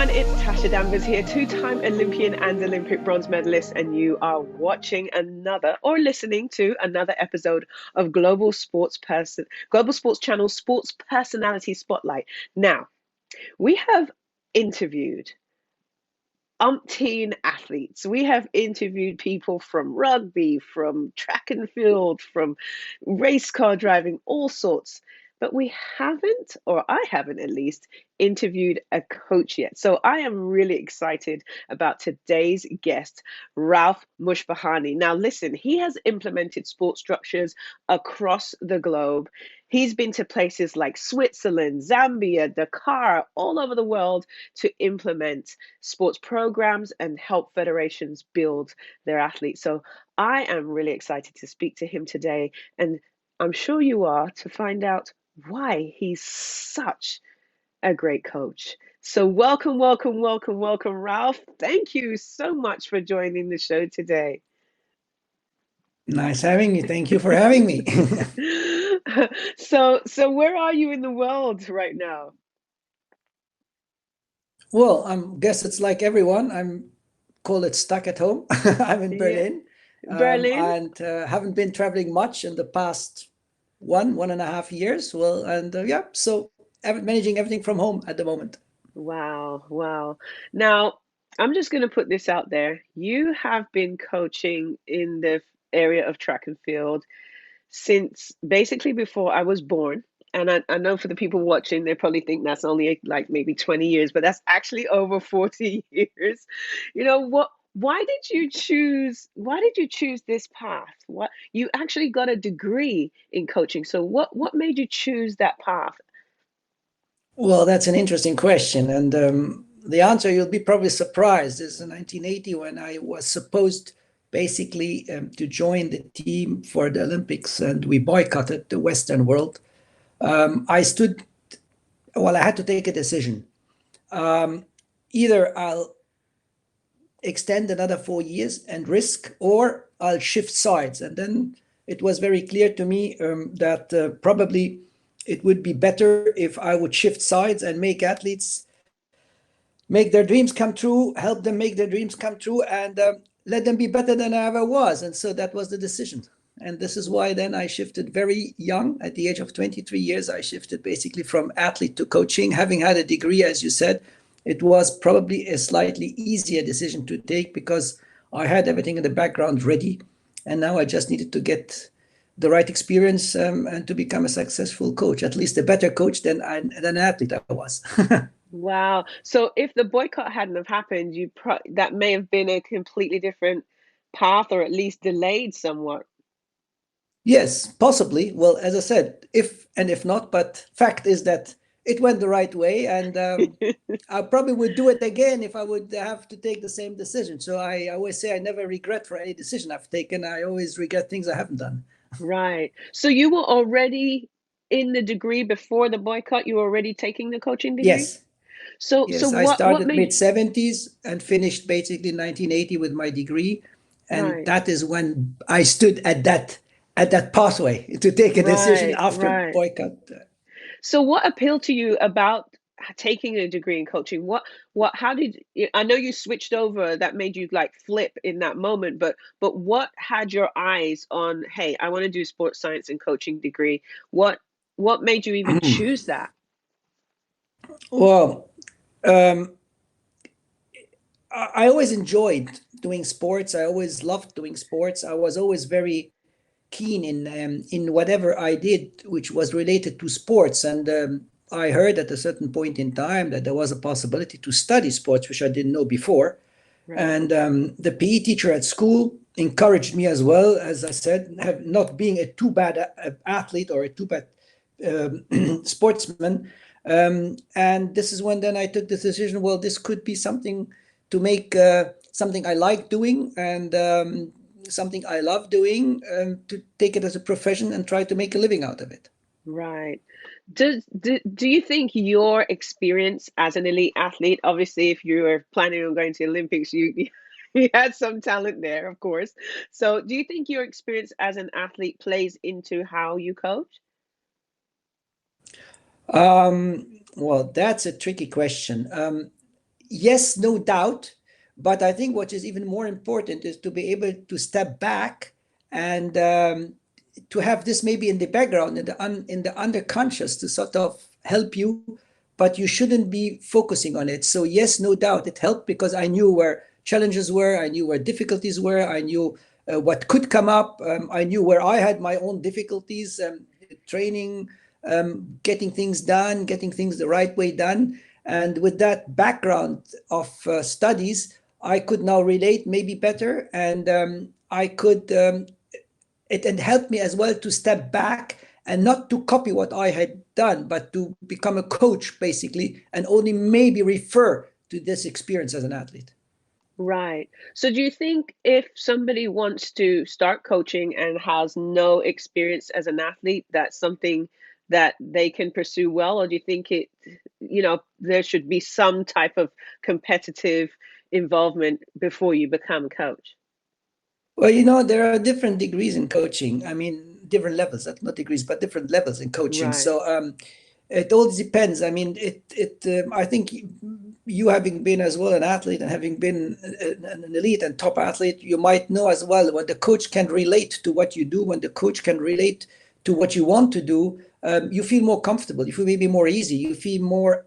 everyone, it's Tasha Danvers here, two-time Olympian and Olympic bronze medalist, and you are watching another or listening to another episode of Global Sports Channel Sports Personality Spotlight. Now, we have interviewed umpteen athletes. We have interviewed people from rugby, from track and field, from race car driving, all sorts. But we haven't, or I haven't at least, interviewed a coach yet. So I am really excited about today's guest, Ralph Mouchbahani. Now, listen, he has implemented sports structures across the globe. He's been to places like Switzerland, Zambia, Dakar, all over the world to implement sports programs and help federations build their athletes. So I am really excited to speak to him today, and I'm sure you are, to find out why he's such a great coach. So welcome, welcome, welcome, welcome, Ralph. Thank you so much for joining the show today. Nice having you. Thank you for having me. So where are you in the world right now? Well, I guess it's like everyone. Call it stuck at home. I'm in Yeah, Berlin, Berlin. and haven't been traveling much in the past 1.5 years. Well, and yeah, so managing everything from home at the moment. Wow, wow. Now, I'm just going to put this out there. You have been coaching in the area of track and field since basically before I was born. And I know for the people watching, they probably think that's only like maybe 20 years, but that's actually over 40 years. Why did you choose this path? What you actually got a degree in coaching. So what made you choose that path? Well, that's an interesting question, and the answer you'll be probably surprised is in 1980 when I was supposed basically to join the team for the Olympics, and we boycotted the Western world. I stood, well, I had to take a decision. Either I'll extend another 4 years and risk, or I'll shift sides. And then it was very clear to me that probably it would be better if I would shift sides and make athletes make their dreams come true, help them make their dreams come true, and let them be better than I ever was. And so that was the decision. And this is why then I shifted very young. At the age of 23 years, I shifted basically from athlete to coaching. Having had a degree, as you said, it was probably a slightly easier decision to take because I had everything in the background ready. And now I just needed to get the right experience and to become a successful coach, at least a better coach than an athlete I was. Wow. So if the boycott hadn't have happened, that may have been a completely different path, or at least delayed somewhat. Yes, possibly. Well, as I said, if and if not, but fact is that it went the right way, and I probably would do it again if I would have to take the same decision. So I always say I never regret for any decision I've taken. I always regret things I haven't done. Right. So you were already in the degree before the boycott, you were already taking the coaching degree? Yes, So yes. I what started made mid 70s and finished basically 1980 with my degree, and right, that is when I stood at that pathway to take a decision right, after right. boycott. So what appealed to you about taking a degree in coaching? How did I know you switched over that made you like flip in that moment, but what had your eyes on, hey, I want to do sports science and coaching degree? What made you even choose that? Well, um, I always enjoyed doing sports. I always loved doing sports. I was always very keen in whatever I did, which was related to sports. And I heard at a certain point in time that there was a possibility to study sports, which I didn't know before. Right. And the PE teacher at school encouraged me as well, as I said, not being a too bad athlete or a too bad sportsman. And this is when then I took the decision, well, this could be something to make something I like doing and something I love doing, to take it as a profession and try to make a living out of it. Right. Do you think your experience as an elite athlete, obviously, if you were planning on going to the Olympics, you had some talent there, of course. So do you think your experience as an athlete plays into how you coach? Well, that's a tricky question. yes, no doubt. But I think what is even more important is to be able to step back and to have this maybe in the background, in the underconscious, to sort of help you, but you shouldn't be focusing on it. So yes, no doubt it helped because I knew where challenges were, I knew where difficulties were, I knew what could come up, I knew where I had my own difficulties, training, getting things done, getting things the right way done. And with that background of studies, I could now relate maybe better, and I could it helped me as well to step back and not to copy what I had done, but to become a coach basically, and only maybe refer to this experience as an athlete. Right. So do you think if somebody wants to start coaching and has no experience as an athlete, that's something that they can pursue well? Or do you think there should be some type of competitive involvement before you become a coach? Well, there are different degrees in coaching. I mean, different levels, not degrees, but different levels in coaching. Right. So it all depends. I mean, I think you having been as well an athlete and having been an elite and top athlete, you might know as well when the coach can relate to what you do, when the coach can relate to what you want to do, you feel more comfortable. You feel maybe more easy. You feel more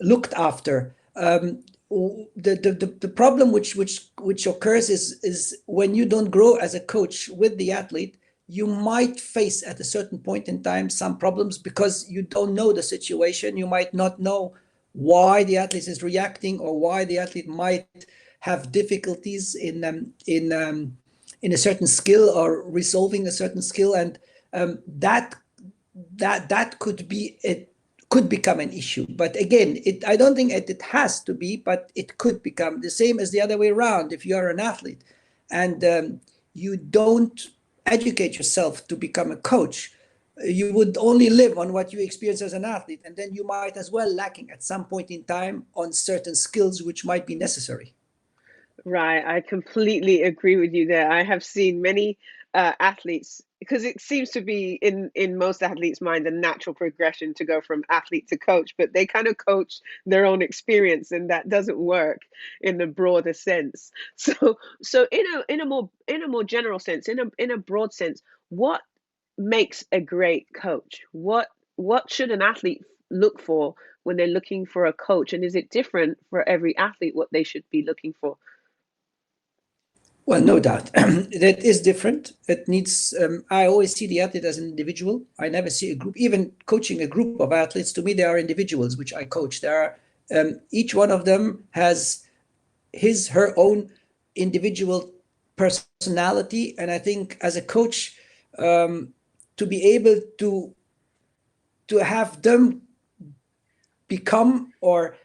looked after. The problem which occurs is when you don't grow as a coach with the athlete, you might face at a certain point in time some problems because you don't know the situation. You might not know why the athlete is reacting or why the athlete might have difficulties in a certain skill or resolving a certain skill, and that could become an issue. But again, I don't think it has to be, but it could become the same as the other way around. If you are an athlete and you don't educate yourself to become a coach, you would only live on what you experience as an athlete, and then you might as well lacking at some point in time on certain skills which might be necessary. Right, I completely agree with you there. I have seen many athletes because it seems to be in most athletes' mind a natural progression to go from athlete to coach, but they kind of coach their own experience, and that doesn't work in the broader sense. So in a more general sense, in a broad sense, what makes a great coach? What should an athlete look for when they're looking for a coach, and is it different for every athlete what they should be looking for? Well, no doubt. That is different. It needs, I always see the athlete as an individual. I never see a group, even coaching a group of athletes. To me, they are individuals which I coach. Each one of them has her own individual personality. And I think as a coach, to be able to have them become or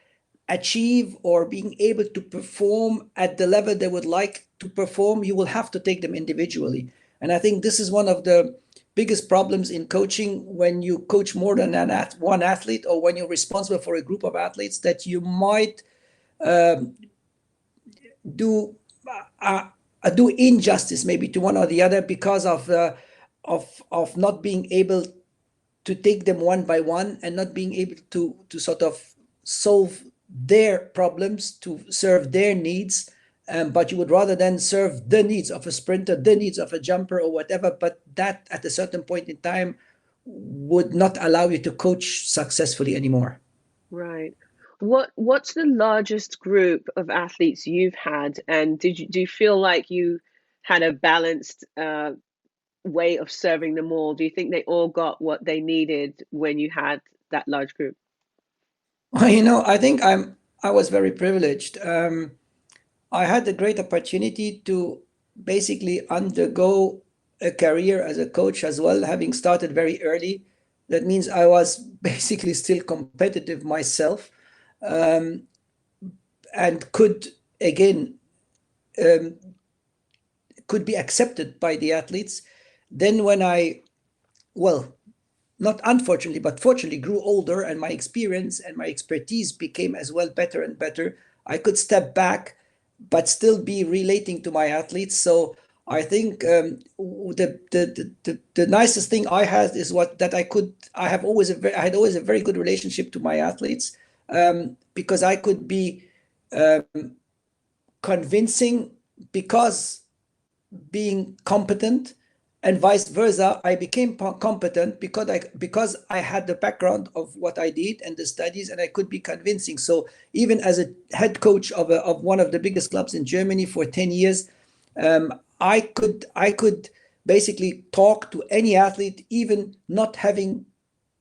achieve or being able to perform at the level they would like to perform, you will have to take them individually. And I think this is one of the biggest problems in coaching when you coach more than one athlete, or when you're responsible for a group of athletes, that you might do do injustice maybe to one or the other because of not being able to take them one by one and not being able to sort of solve their problems, to serve their needs, but you would rather then serve the needs of a sprinter, the needs of a jumper or whatever, but that at a certain point in time would not allow you to coach successfully anymore. Right. What's the largest group of athletes you've had, and do you feel like you had a balanced way of serving them all? Do you think they all got what they needed when you had that large group? Well, I think I was very privileged. I had the great opportunity to basically undergo a career as a coach as well, having started very early. That means I was basically still competitive myself, um, and again um, could be accepted by the athletes. Then when well, not unfortunately, but fortunately, grew older and my experience and my expertise became as well better and better, I could step back, but still be relating to my athletes. So I think the nicest thing I had is I had always a very good relationship to my athletes, because I could be convincing because being competent, and vice versa. I became competent because I had the background of what I did and the studies, and I could be convincing. So even as a head coach of one of the biggest clubs in Germany for 10 years, I could basically talk to any athlete, even not having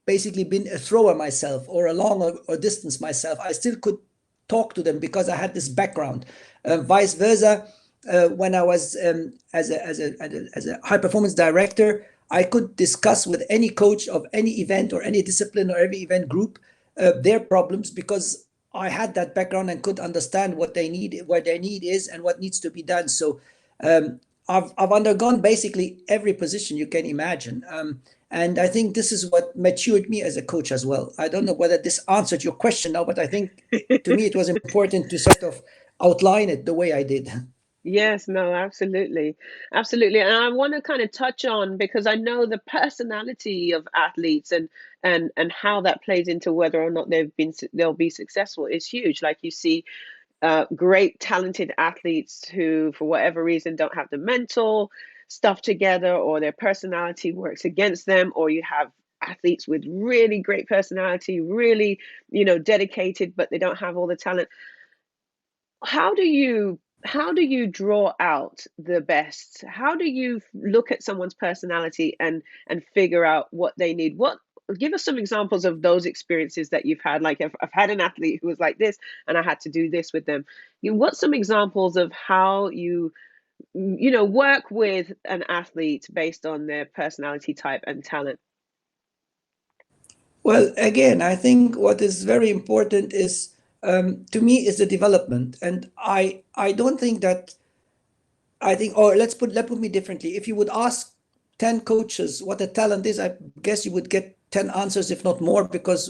basically been a thrower myself or a long or distance myself. I still could talk to them because I had this background. Vice versa, when I was as a high performance director, I could discuss with any coach of any event or any discipline or every event group their problems because I had that background and could understand what they need, what their need is, and what needs to be done. So I've undergone basically every position you can imagine. And I think this is what matured me as a coach as well. I don't know whether this answered your question now, but I think to me it was important to sort of outline it the way I did. Yes, no, absolutely. Absolutely. And I want to kind of touch on because I know the personality of athletes and how that plays into whether or not they'll be successful is huge. Like you see great talented athletes who for whatever reason don't have the mental stuff together, or their personality works against them, or you have athletes with really great personality, really, dedicated, but they don't have all the talent. How do you draw out the best? How do you look at someone's personality and figure out what they need? What Give us some examples of those experiences that you've had. Like, I've had an athlete who was like this, and I had to do this with them. What's some examples of how you work with an athlete based on their personality type and talent? Well, again, I think what is very important is to me is the development, and I don't think that I think, or let put me differently. If you would ask 10 coaches what a talent is, I guess you would get 10 answers, if not more, because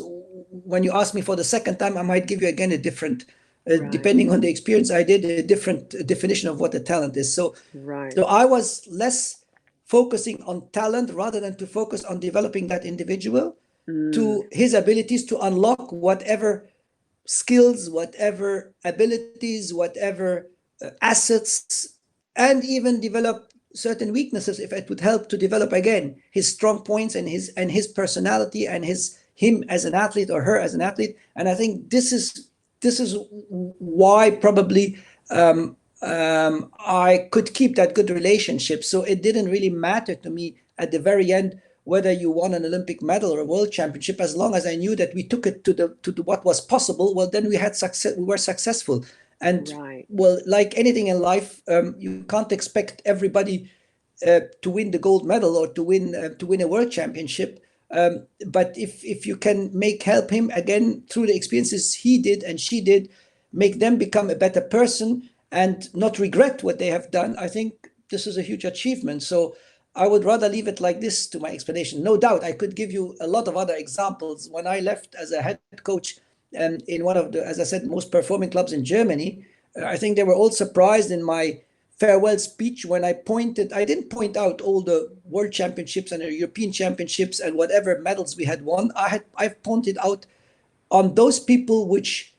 when you ask me for the second time, I might give you again a different, Right, depending on the experience I did, a different definition of what a talent is. So, right. so I was less focusing on talent rather than to focus on developing that individual Mm, to his abilities to unlock whatever skills, whatever abilities, whatever assets, and even develop certain weaknesses if it would help to develop again his strong points and his personality and him as an athlete or her as an athlete. And I think this is why probably I could keep that good relationship. So it didn't really matter to me at the very end whether you won an Olympic medal or a world championship, as long as I knew that we took it to what was possible. Well, then we had success. We were successful. And right. well, like anything in life, you can't expect everybody to win the gold medal or to win a world championship. But if you can help him again through the experiences he did and she did, make them become a better person and not regret what they have done, I think this is a huge achievement. So I would rather leave it like this to my explanation. No doubt, I could give you a lot of other examples. When I left as a head coach in one of the, as I said, most performing clubs in Germany, I think they were all surprised in my farewell speech when I didn't point out all the world championships and the European championships and whatever medals we had won. I've pointed out on those people which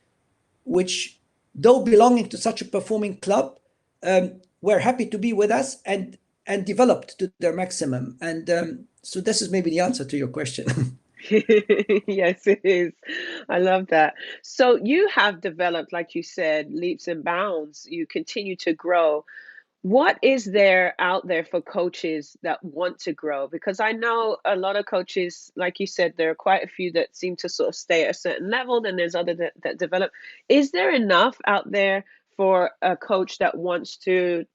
though belonging to such a performing club, were happy to be with us and developed to their maximum. And so this is maybe the answer to your question. Yes, it is. I love that. So you have developed, like you said, leaps and bounds. You continue to grow. What is there out there for coaches that want to grow? Because I know a lot of coaches, like you said, there are quite a few that seem to sort of stay at a certain level, then there's other that develop. Is there enough out there for a coach that wants to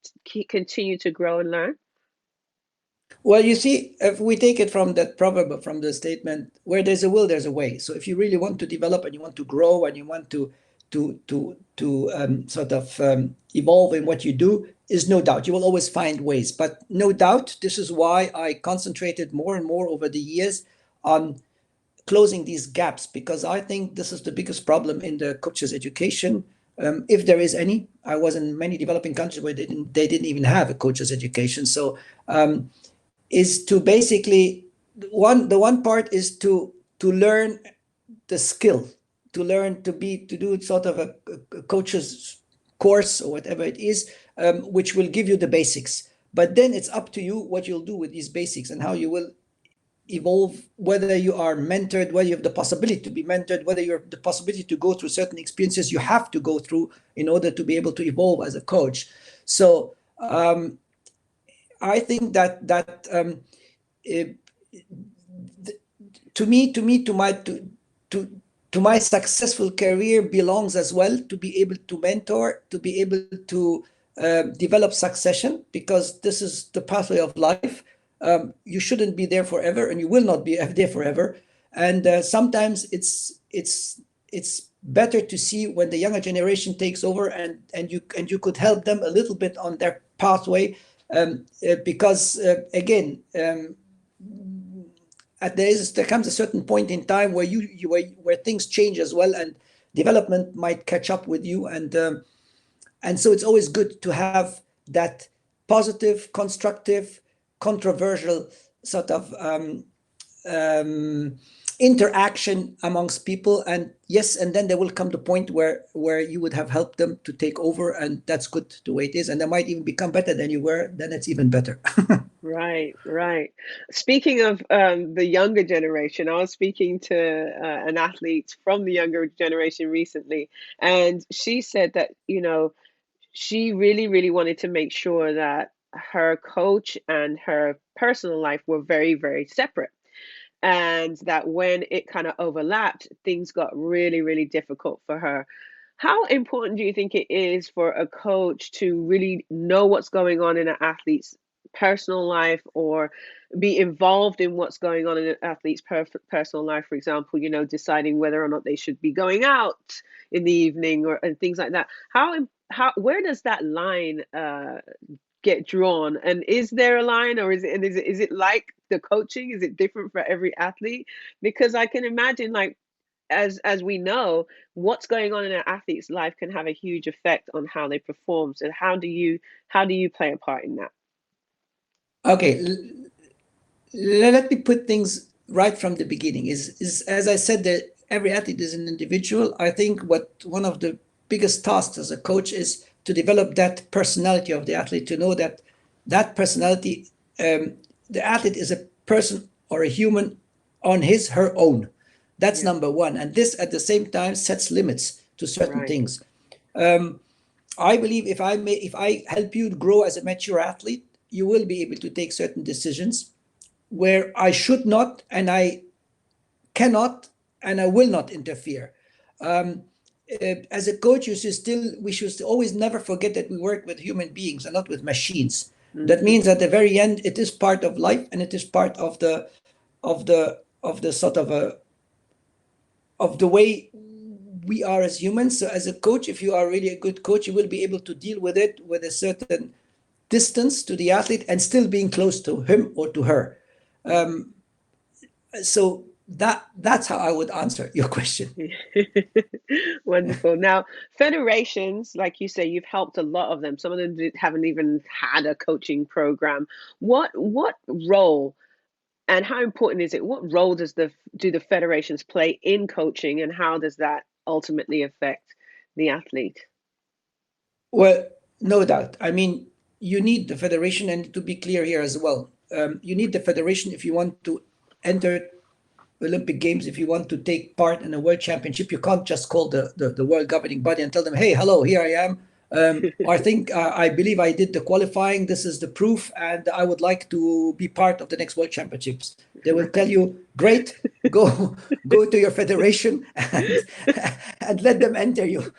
continue to grow and learn? Well, you see, if we take it from that proverb, from the statement, where there's a will, there's a way. So if you really want to develop and you want to grow and you want to sort of evolve in what you do, is no doubt you will always find ways. But no doubt, this is why I concentrated more and more over the years on closing these gaps, because I think this is the biggest problem in the coaches' education, if there is any. I was in many developing countries where they didn't even have a coaches' education. So is to basically the one part is to learn the skill, to learn to do sort of a coach's course or whatever it is, which will give you the basics. But then it's up to you what you'll do with these basics and how you will evolve, whether you are mentored, whether you have the possibility to be mentored, whether you have the possibility to go through certain experiences you have to go through in order to be able to evolve as a coach. So I think that to my successful career belongs as well to be able to mentor, to be able to develop succession, because this is the pathway of life. You shouldn't be there forever, and you will not be there forever. And sometimes it's better to see when the younger generation takes over, and you could help them a little bit on their pathway, because again, there comes a certain point in time where where things change as well, and development might catch up with you, and so it's always good to have that positive, constructive, controversial sort of interaction amongst people. And yes, and then there will come the point where you would have helped them to take over, and that's good the way it is, and they might even become better than you were. Then it's even better. Right, right. Speaking of the younger generation, I was speaking to an athlete from the younger generation recently, and she said that, she really, really wanted to make sure that her coach and her personal life were very, very separate. And that when it kind of overlapped, things got really, really difficult for her. How important do you think it is for a coach to really know what's going on in an athlete's personal life, or be involved in what's going on in an athlete's personal life? For example, deciding whether or not they should be going out in the evening, and things like that. Where does that line get drawn, and is there a line, or is it like the coaching? Is it different for every athlete? Because I can imagine, like, as we know, what's going on in an athlete's life can have a huge effect on how they perform. So how do you play a part in that? Okay, let me put things right from the beginning. Is as I said, that every athlete is an individual. I think one of the biggest tasks as a coach is to develop that personality of the athlete, to know that personality, the athlete is a person or a human on her own. That's number one. And this at the same time sets limits to certain things. I believe if I help you grow as a mature athlete, you will be able to take certain decisions where I should not, and I cannot, and I will not interfere. As a coach, we should always never forget that we work with human beings and not with machines. Mm-hmm. That means at the very end, it is part of life, and it is part of the sort of the way we are as humans. So as a coach, if you are really a good coach, you will be able to deal with it with a certain distance to the athlete and still being close to him or to her. So that's how I would answer your question. Wonderful. Now, federations, like you say, you've helped a lot of them. Some of them haven't even had a coaching program. What role and how important is it? What role do the federations play in coaching, and how does that ultimately affect the athlete? Well, no doubt. I mean, you need the federation, and to be clear here as well, you need the federation if you want to enter Olympic Games. If you want to take part in a World Championship, you can't just call the world governing body and tell them, hey, hello, here I am. I believe I did the qualifying. This is the proof, and I would like to be part of the next World Championships. They will tell you, great, go to your federation and let them enter you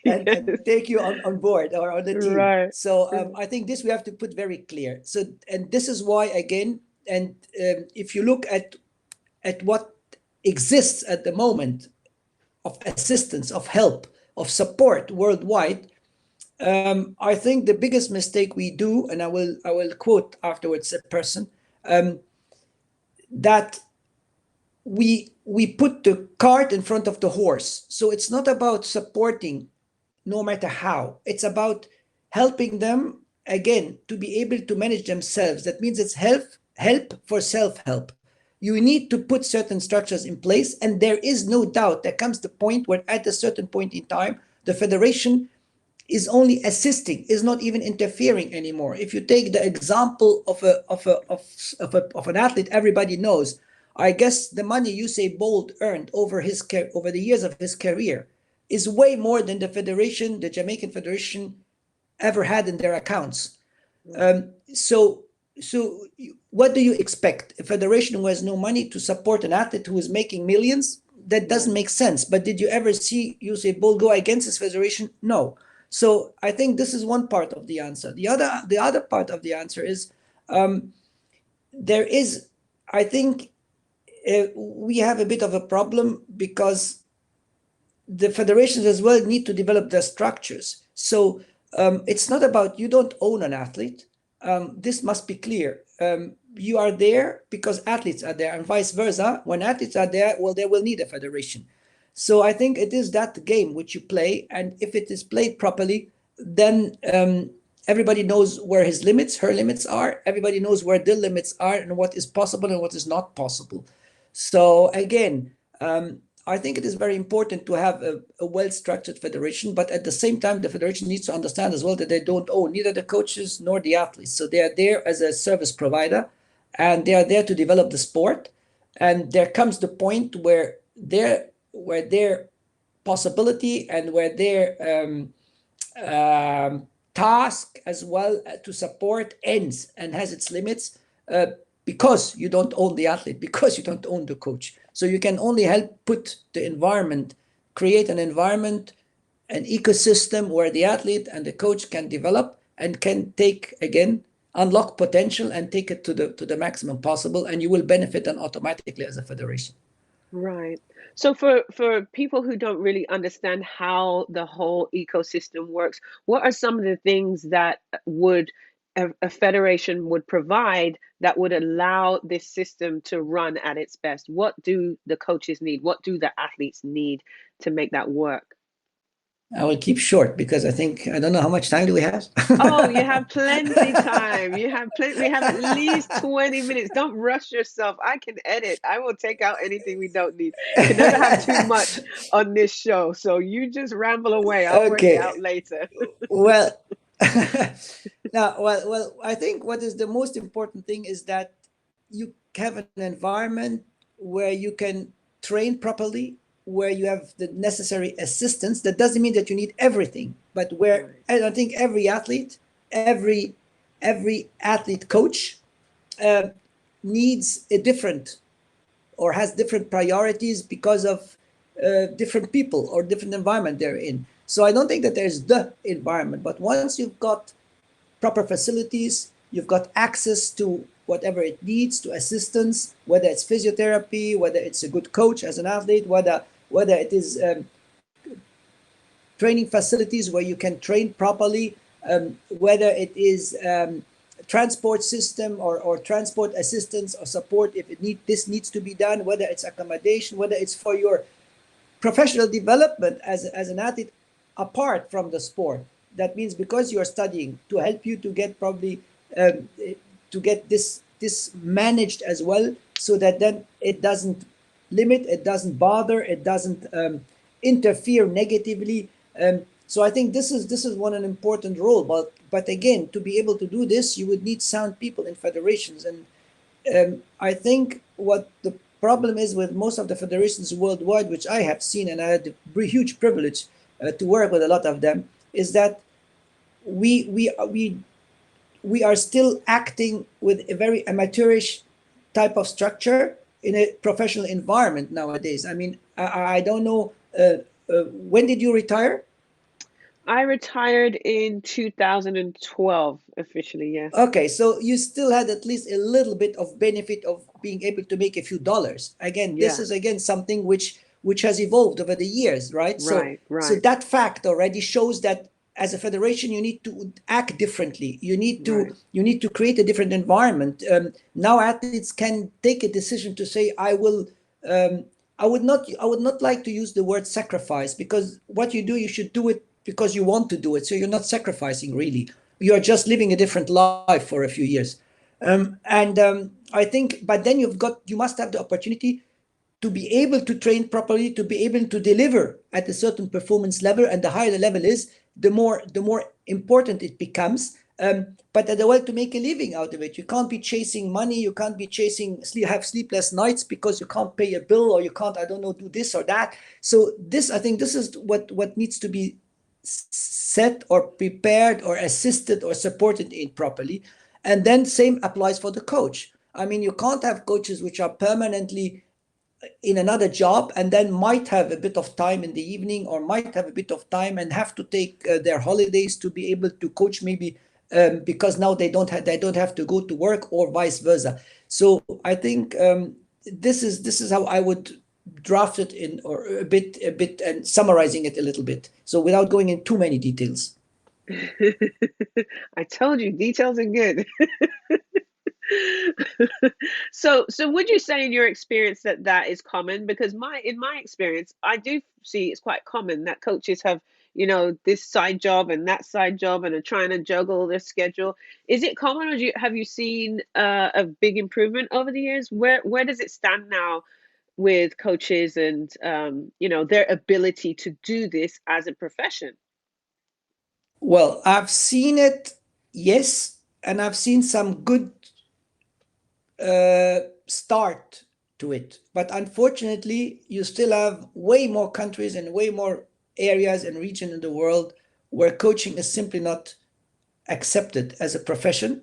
and take you on board or on the team. Right. So I think this we have to put very clear. So, and this is why, again, and if you look at what exists at the moment of assistance, of help, of support worldwide, I think the biggest mistake we do, and I will quote afterwards a person, that we put the cart in front of the horse. So it's not about supporting no matter how. It's about helping them, again, to be able to manage themselves. That means it's help for self-help. you need to put certain structures in place, and there is no doubt there comes the point where at a certain point in time the federation is only assisting, is not even interfering anymore. If you take the example of an athlete everybody knows, I guess the money Usain Bolt earned over the years of his career is way more than the Jamaican Federation ever had in their accounts. So what do you expect? A federation who has no money to support an athlete who is making millions? That doesn't make sense. But did you ever see Usain Bolt go against his federation? No. So I think this is one part of the answer. The other part of the answer is there is, I think, we have a bit of a problem because the federations as well need to develop their structures. So it's not about, you don't own an athlete. This must be clear. You are there because athletes are there, and vice versa. When athletes are there, well, they will need a federation. So I think it is that game which you play, and if it is played properly, then everybody knows where his limits, her limits are. Everybody knows where their limits are and what is possible and what is not possible. So again, I think it is very important to have a well-structured federation, but at the same time, the federation needs to understand as well that they don't own neither the coaches nor the athletes. So they are there as a service provider, and they are there to develop the sport. And there comes the point where their possibility and where their task as well to support ends and has its limits because you don't own the athlete, because you don't own the coach. So you can only help put the environment, create an environment, an ecosystem where the athlete and the coach can develop and can take, again, unlock potential and take it to the maximum possible, and you will benefit then automatically as a federation. Right. So for people who don't really understand how the whole ecosystem works, what are some of the things that a federation would provide that would allow this system to run at its best? What do the coaches need? What do the athletes need to make that work? I will keep short because I don't know how much time do we have? Oh, you have plenty time. You have plenty. We have at least 20 minutes. Don't rush yourself. I can edit. I will take out anything we don't need. You can never have too much on this show. So you just ramble away. I'll work it out later. Well, well, I think what is the most important thing is that you have an environment where you can train properly, where you have the necessary assistance. That doesn't mean that you need everything, but where, and I think every athlete coach needs a different or has different priorities because of different people or different environment they're in. So I don't think that there's the environment, but once you've got proper facilities, you've got access to whatever it needs, to assistance, whether it's physiotherapy, whether it's a good coach as an athlete, whether it is training facilities where you can train properly, whether it is transport system or transport assistance or support if this needs to be done, whether it's accommodation, whether it's for your professional development as an athlete apart from the sport. That means because you're studying, to help you to get probably to get this managed as well, so that then it doesn't limit, it doesn't bother, it doesn't interfere negatively. So I think this is an important role. But again, to be able to do this, you would need sound people in federations. And I think what the problem is with most of the federations worldwide, which I have seen, and I had the huge privilege to work with a lot of them, is that we are still acting with a very amateurish type of structure in a professional environment nowadays. I mean, I don't know, when did you retire? I retired in 2012 officially, yes. Okay, so you still had at least a little bit of benefit of being able to make a few dollars. Again, this is something which has evolved over the years, right? So that fact already shows that as a federation, you need to act differently. You need to create a different environment. Now athletes can take a decision to say, I would not like to use the word sacrifice, because what you do, you should do it because you want to do it. So you're not sacrificing really. You are just living a different life for a few years. And I think, but then you must have the opportunity to be able to train properly, to be able to deliver at a certain performance level, and the higher the level is, the more important it becomes. But as well, to make a living out of it, you can't be chasing money, you can't be chasing have sleepless nights because you can't pay a bill, or you can't, I don't know, do this or that. So I think this is what needs to be set or prepared or assisted or supported in properly. And then same applies for the coach. I mean, you can't have coaches which are permanently in another job and then might have a bit of time in the evening, or might have a bit of time and have to take their holidays to be able to coach, maybe because now they don't have to go to work, or vice versa. So I think this is how I would draft it in, or a bit, and summarizing it a little bit, so without going in too many details. I told you, details are good. So would you say in your experience that that is common? Because in my experience, I do see it's quite common that coaches have, this side job and that side job, and are trying to juggle their schedule. Is it common, or have you seen a big improvement over the years? Where does it stand now with coaches and their ability to do this as a profession? Well, I've seen it, yes, and I've seen some good start to it. But unfortunately, you still have way more countries and way more areas and regions in the world where coaching is simply not accepted as a profession.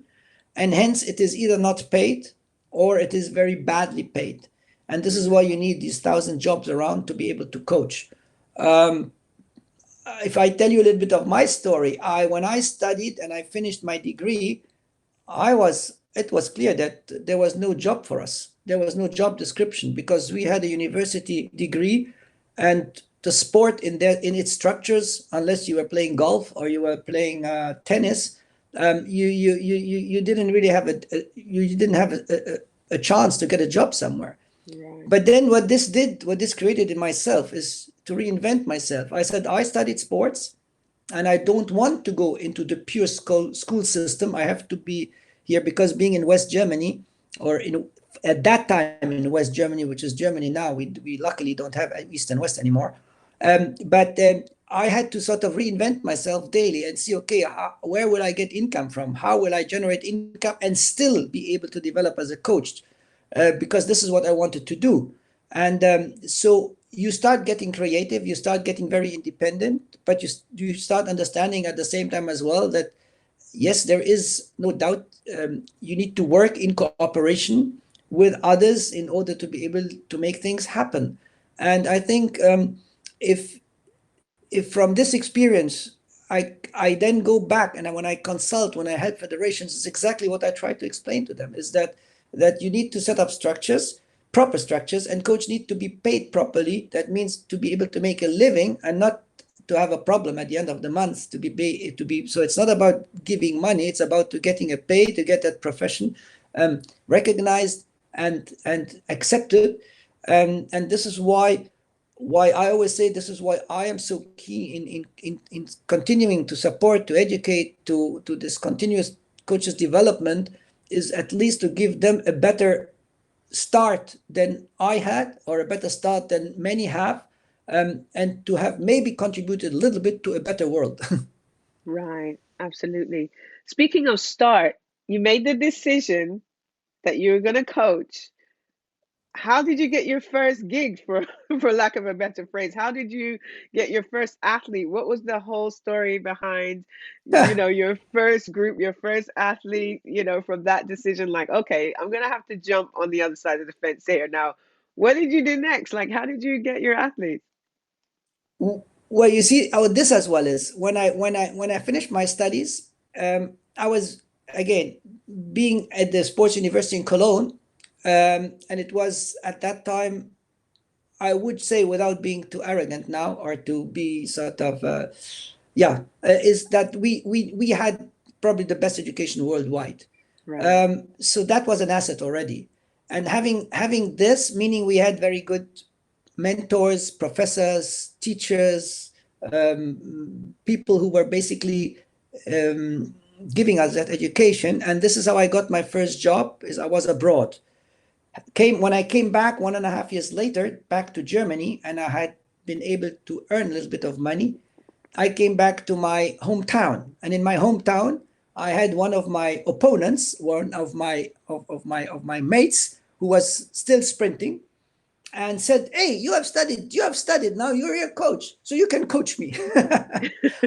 And hence, it is either not paid, or it is very badly paid. And this is why you need these 1,000 jobs around to be able to coach. If I tell you a little bit of my story, when I studied and I finished my degree, it was clear that there was no job for us. There was no job description, because we had a university degree, and the sport in its structures, unless you were playing golf or you were playing tennis, you didn't really have a chance to get a job somewhere. Right. But then what this created in myself is to reinvent myself. I said, I studied sports, and I don't want to go into the pure school system. I have to be here, because being in West Germany, or at that time in West Germany, which is Germany now, we luckily don't have East and West anymore. But I had to sort of reinvent myself daily and see, okay, where will I get income from? How will I generate income and still be able to develop as a coach? Because this is what I wanted to do. And so you start getting creative, you start getting very independent, but you start understanding at the same time as well that, yes, there is no doubt you need to work in cooperation with others in order to be able to make things happen. And I think if from this experience, I then go back, and when I consult, when I help federations, it's exactly what I try to explain to them, is that you need to set up structures, proper structures, and coach need to be paid properly. That means to be able to make a living and not to have a problem at the end of the month to be. So it's not about giving money, it's about getting a pay, to get that profession recognized and accepted. And this is why I always say, this is why I am so keen in continuing to support, to educate, to this continuous coaches development, is at least to give them a better start than I had, or a better start than many have, and to have maybe contributed a little bit to a better world. Right, absolutely. Speaking of start, you made the decision that you were going to coach. How did you get your first gig, for for lack of a better phrase? How did you get your first athlete? What was the whole story behind, your first group, your first athlete, from that decision, like, okay, I'm gonna have to jump on the other side of the fence here. Now, what did you do next? Like, how did you get your athletes? Well, you see, this as well is when I finished my studies, I was again being at the sports university in Cologne, and it was at that time, I would say, without being too arrogant now, or to be sort of is that we had probably the best education worldwide. Right. So that was an asset already, and having this, meaning we had very good mentors, professors, teachers, people who were basically giving us that education. And this is how I got my first job. Is I was abroad. When I came back 1.5 years later, back to Germany, and I had been able to earn a little bit of money. I came back to my hometown, and in my hometown, I had one of my opponents, one of my mates, who was still sprinting, and said, "Hey, you have studied. Now you're a coach, so you can coach me."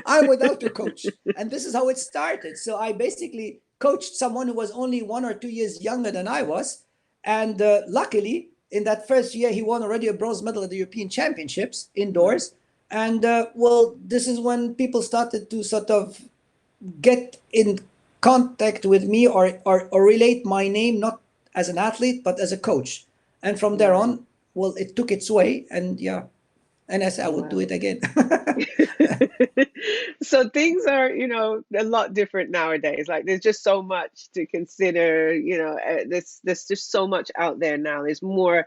I'm without a coach, and this is how it started. So I basically coached someone who was only 1 or 2 years younger than I was, and luckily, in that first year, he won already a bronze medal at the European Championships indoors. And well, this is when people started to sort of get in contact with me, or relate my name not as an athlete but as a coach. And from there on, well, it took its way, and yeah, and I said I would do it again. So things are, a lot different nowadays. Like there's just so much to consider, there's just so much out there now. There's more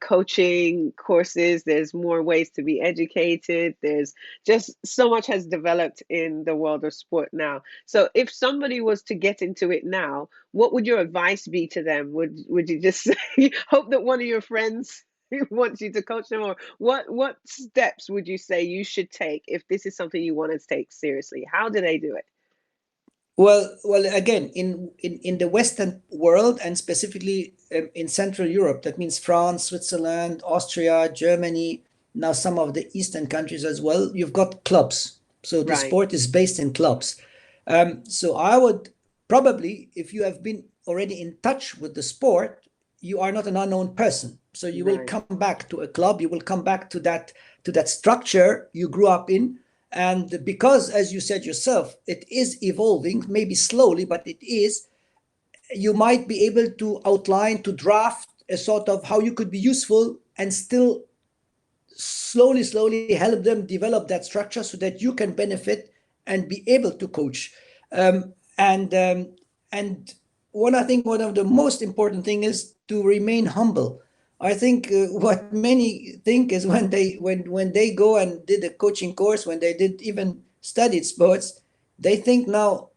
coaching courses, there's more ways to be educated. There's just so much has developed in the world of sport now. So if somebody was to get into it now, what would your advice be to them? Would you just say, hope that one of your friends wants you to coach them, or what steps would you say you should take if this is something you want to take seriously? How do they do it? Well, again, in the Western world, and specifically in Central Europe, that means France, Switzerland, Austria, Germany, now some of the Eastern countries as well, you've got clubs. So the Right. sport is based in clubs. So I would probably, if you have been already in touch with the sport, you are not an unknown person. So you will Right. come back to a club, you will come back to that structure you grew up in. And because, as you said yourself, it is evolving, maybe slowly, but it is, you might be able to outline, to draft a sort of how you could be useful, and still slowly help them develop that structure so that you can benefit and be able to coach. And I think one of the most important thing is to remain humble. I think what many think is when they go and did a coaching course, when they did even studied sports, they think now,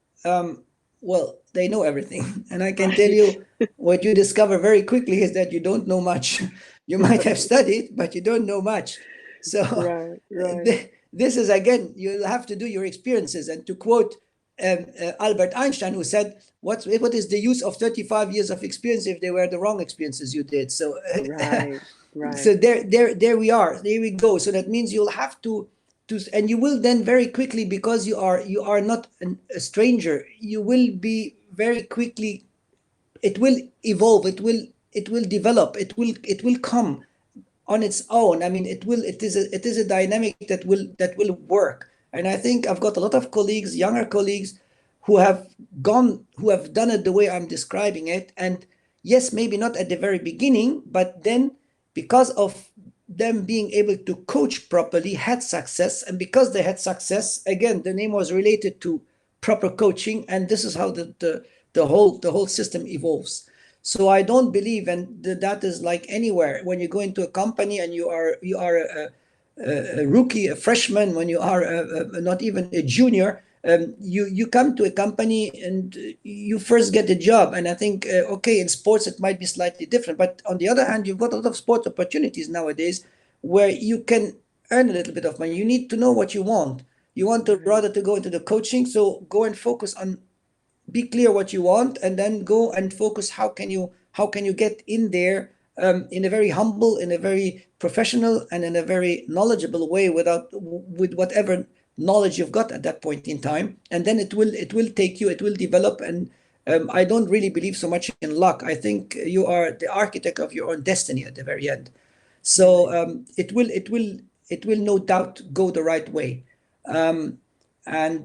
well, they know everything. And I can tell Right. you, what you discover very quickly is that you don't know much. You might have studied, but you don't know much. So Right. Right. this is, again, you have to do your experiences. And to quote Albert Einstein, who said, what is the use of 35 years of experience if they were the wrong experiences you did? So Right. Right. so there we are. There we go. So that means you'll have to, and you will then very quickly, because you are not a stranger, you will be very quickly, it will evolve, it will develop, it will come on its own. I mean, it is a dynamic that will work. And I think I've got a lot of colleagues, younger colleagues, who have done it the way I'm describing it. And yes, maybe not at the very beginning, but then, because of them being able to coach properly, had success. And because they had success, again, the name was related to proper coaching. And this is how the whole system evolves. So I don't believe, and that is like anywhere, when you go into a company and you are a rookie, a freshman, when you are not even a junior, you come to a company and you first get a job. And I think, okay, in sports it might be slightly different, but on the other hand, you've got a lot of sports opportunities nowadays where you can earn a little bit of money. You need to know what you want. You want to Right. rather to go into the coaching, so go and focus on, be clear what you want, and then go and focus how can you get in there, in a very humble, in a very professional, and in a very knowledgeable way, with whatever knowledge you've got at that point in time. And then it will take you, it will develop. And I don't really believe so much in luck. I think you are the architect of your own destiny at the very end. So Right. it will no doubt go the right way. And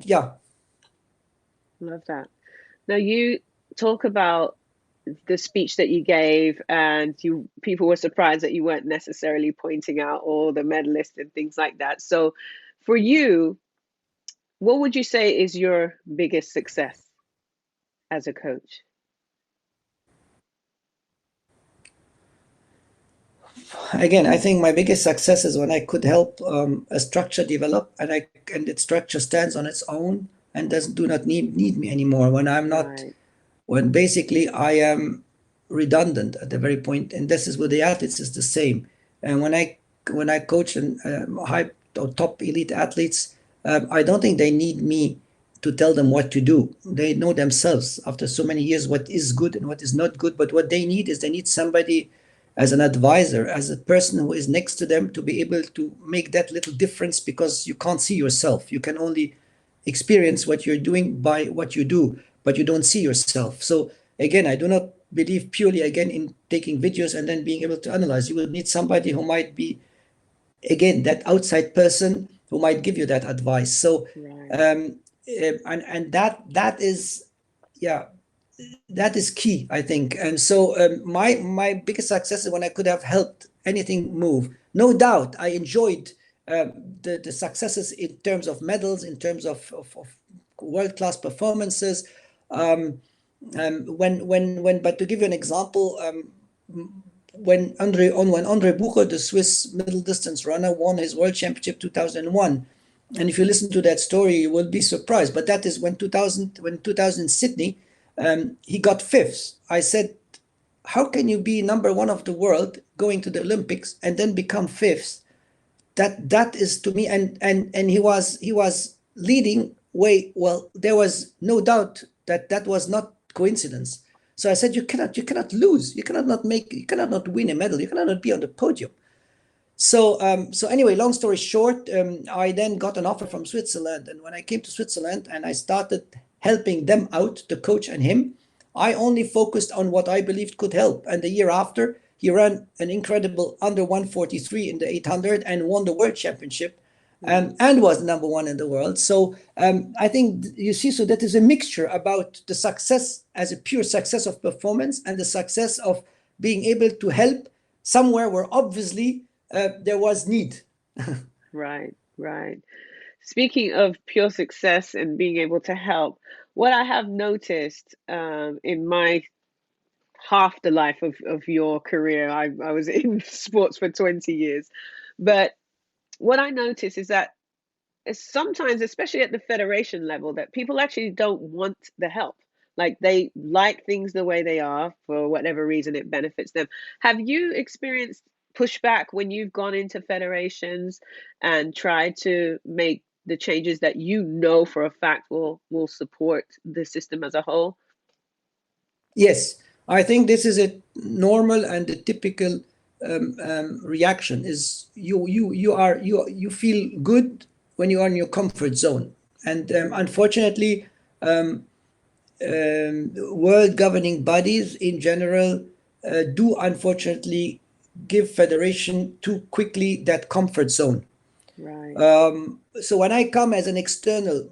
yeah. Love that. Now you talk about the speech that you gave, and people were surprised that you weren't necessarily pointing out all the medalists and things like that. So for you, what would you say is your biggest success as a coach? Again, I think my biggest success is when I could help a structure develop, and its structure stands on its own. and do not need me anymore when I'm not, Right. when basically I am redundant at the very point. And this is with the athletes is the same. And when I coach and high or top elite athletes, I don't think they need me to tell them what to do. They know themselves after so many years what is good and what is not good. But what they need is they need somebody as an advisor, as a person who is next to them to be able to make that little difference, because you can't see yourself. You can only experience what you're doing by what you do, but you don't see yourself. So again, I do not believe purely again in taking videos and then being able to analyze. You will need somebody who might be, again, that outside person who might give you that advice. So Right. and that is, yeah, that is key, I think. And so my biggest success is when I could have helped anything move. No doubt, I enjoyed the successes in terms of medals, in terms of world class performances. But to give you an example, when Andre Bucher, the Swiss middle distance runner, won his world championship 2001. And if you listen to that story, you will be surprised. But that is when 2000 Sydney, he got fifth. I said, how can you be number one of the world going to the Olympics and then become fifth? That is to me, and he was leading way well. There was no doubt that was not coincidence. So I said, you cannot lose. You cannot not win a medal. You cannot not be on the podium. So anyway, long story short, I then got an offer from Switzerland, and when I came to Switzerland and I started helping them out, the coach and him, I only focused on what I believed could help. And the year after, he ran an incredible under 143 in the 800 and won the world championship, and was number one in the world. So I think you see, so that is a mixture about the success as a pure success of performance and the success of being able to help somewhere where obviously there was need. Right. Right. Speaking of pure success and being able to help, what I have noticed in my half the life of your career, I was in sports for 20 years, but what I notice is that sometimes, especially at the federation level, that people actually don't want the help. Like they like things the way they are for whatever reason it benefits them. Have you experienced pushback when you've gone into federations and tried to make the changes that you know for a fact will support the system as a whole? Yes, I think this is a normal and a typical reaction. Is you feel good when you are in your comfort zone, and unfortunately, world governing bodies in general do unfortunately give federation too quickly that comfort zone. Right. So when I come as an external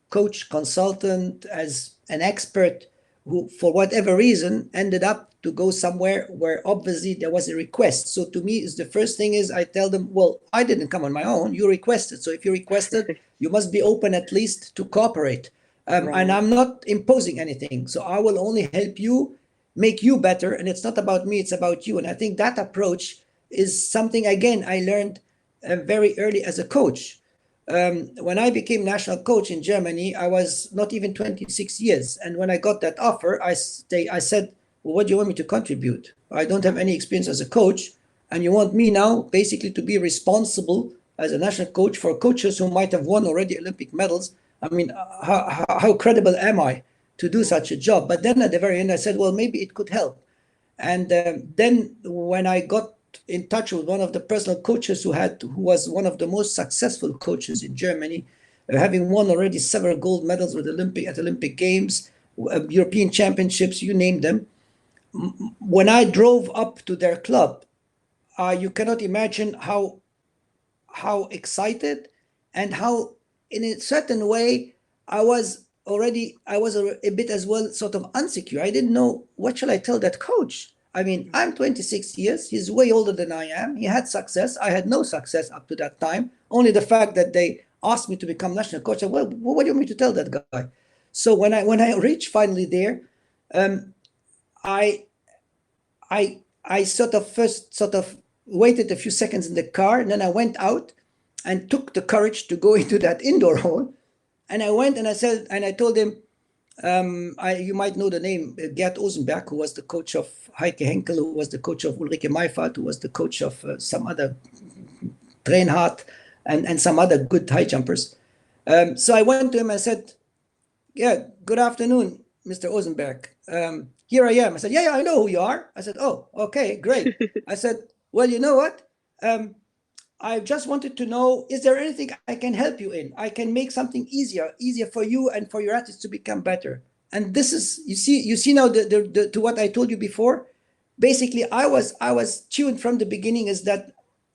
coach, consultant, as an expert who, for whatever reason, ended up to go somewhere where obviously there was a request. So to me, is the first thing is I tell them, well, I didn't come on my own. You requested. So if you requested, you must be open at least to cooperate. And Right. I'm not imposing anything. So I will only help you, make you better. And it's not about me, it's about you. And I think that approach is something, again, I learned very early as a coach. When I became national coach in Germany, I was not even 26 years. And when I got that offer, I said, well, what do you want me to contribute? I don't have any experience as a coach. And you want me now basically to be responsible as a national coach for coaches who might have won already Olympic medals. I mean, how credible am I to do such a job? But then at the very end, I said, well, maybe it could help. And then when I got in touch with one of the personal coaches who was one of the most successful coaches in Germany, having won already several gold medals with Olympic Games, European Championships, you name them. When I drove up to their club, you cannot imagine how excited and how, in a certain way, I was a bit as well sort of unsecure. I didn't know what shall I tell that coach. I mean, I'm 26 years. He's way older than I am. He had success. I had no success up to that time. Only the fact that they asked me to become national coach. I said, well, what do you want me to tell that guy? So when I reached finally there, I I sort of waited a few seconds in the car, and then I went out and took the courage to go into that indoor hall And I went and I said, and I told him, you might know the name, Gerd Osenberg, who was the coach of Heike Henkel, who was the coach of Ulrike Meifert, who was the coach of some other Trainhardt, and some other good high jumpers. So I went to him and said, yeah, good afternoon, Mr. Osenberg. Here I am. I said, yeah, I know who you are. I said, oh, okay, great. I said, well, you know what? I just wanted to know, is there anything I can help you in? I can make something easier for you and for your athletes to become better. And this is, you see now to what I told you before. Basically, I was tuned from the beginning is that,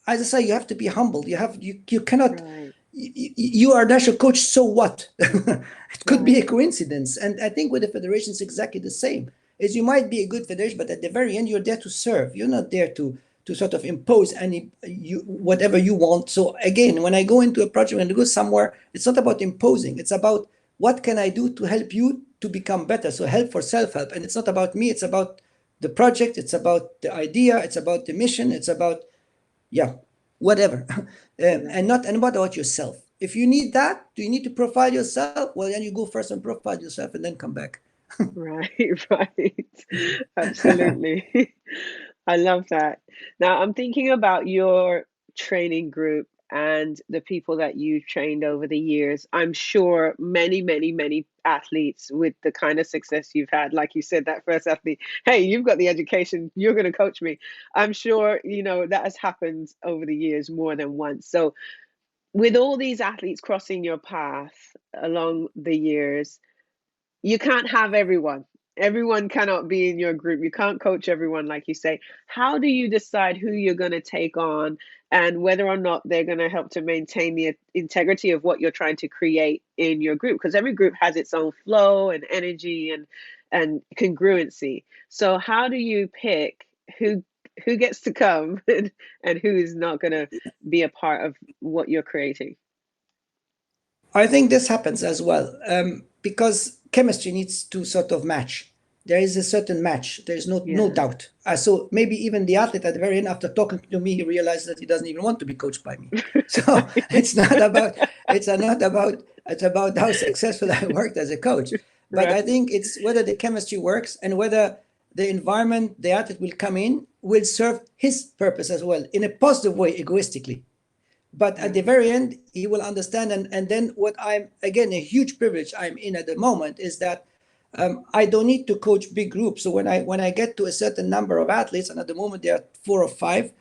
as I say, you have to be humble. You cannot. Right. You are a national coach, so what? It could be a coincidence. And I think with the federation, it's exactly the same. Is you might be a good federation, but at the very end, you're there to serve. You're not there to sort of impose whatever you want. So again, when I go into a project and go somewhere, it's not about imposing. It's about what can I do to help you to become better. So help for self-help. And it's not about me. It's about the project. It's about the idea. It's about the mission. It's about, whatever. And not about yourself. If you need that, do you need to profile yourself? Well, then you go first and profile yourself and then come back. Right, right. Absolutely. I love that. Now, I'm thinking about your training group and the people that you've trained over the years. I'm sure many, many, many athletes with the kind of success you've had, like you said, that first athlete, hey, you've got the education, you're going to coach me. I'm sure, that has happened over the years more than once. So, with all these athletes crossing your path along the years, you can't have everyone. Everyone cannot be in your group. You can't coach everyone, like you say. How do you decide who you're going to take on and whether or not they're going to help to maintain the integrity of what you're trying to create in your group? Because every group has its own flow and energy and congruency. So how do you pick who gets to come and who is not going to be a part of what you're creating? I think this happens as well because chemistry needs to sort of match. There is a certain match. There is no doubt. So maybe even the athlete at the very end, after talking to me, he realizes that he doesn't even want to be coached by me. So it's about how successful I worked as a coach. But right. I think it's whether the chemistry works and whether the environment the athlete will come in will serve his purpose as well in a positive way, egoistically. But at the very end, he will understand. And then what again, a huge privilege I'm in at the moment is that I don't need to coach big groups. So when I get to a certain number of athletes, and at the moment there are 4 or 5,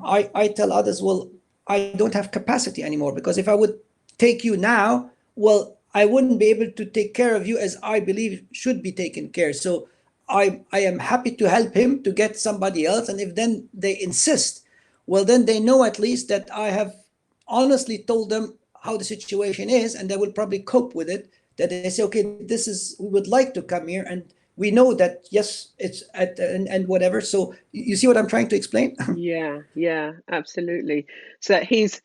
I tell others, well, I don't have capacity anymore, because if I would take you now, well, I wouldn't be able to take care of you as I believe should be taken care. So I am happy to help him to get somebody else. And if then they insist, well, then they know at least that I have honestly told them how the situation is, and they will probably cope with it. That they say, okay, we would like to come here, and we know that, yes, it's and whatever. So you see what I'm trying to explain? Yeah, absolutely. So he's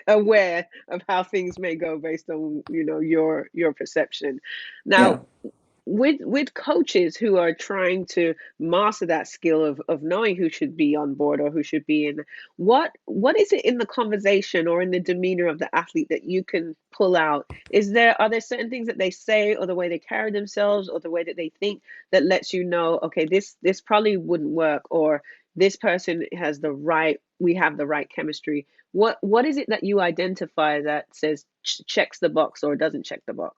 aware of how things may go based on, your perception. Now, with coaches who are trying to master that skill of knowing who should be on board or who should be in, what is it in the conversation or in the demeanor of the athlete that you can pull out? Are there certain things that they say, or the way they carry themselves, or the way that they think, that lets you know, okay, this probably wouldn't work, or this person we have the right chemistry? What is it that you identify that says checks the box or doesn't check the box?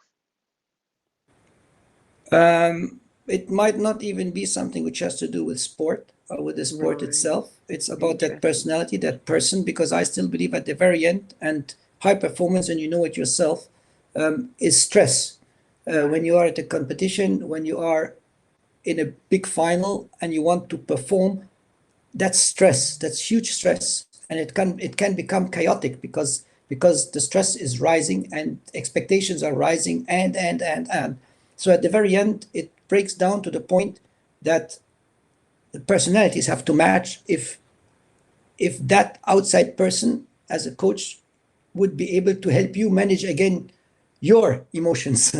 It might not even be something which has to do with sport or with the sport itself. It's about that personality, that person, because I still believe at the very end, and high performance, and you know it yourself, is stress. When you are at a competition, when you are in a big final and you want to perform, that's stress. That's huge stress, and it can become chaotic because the stress is rising and expectations are rising and. So at the very end, it breaks down to the point that the personalities have to match. If that outside person as a coach would be able to help you manage again your emotions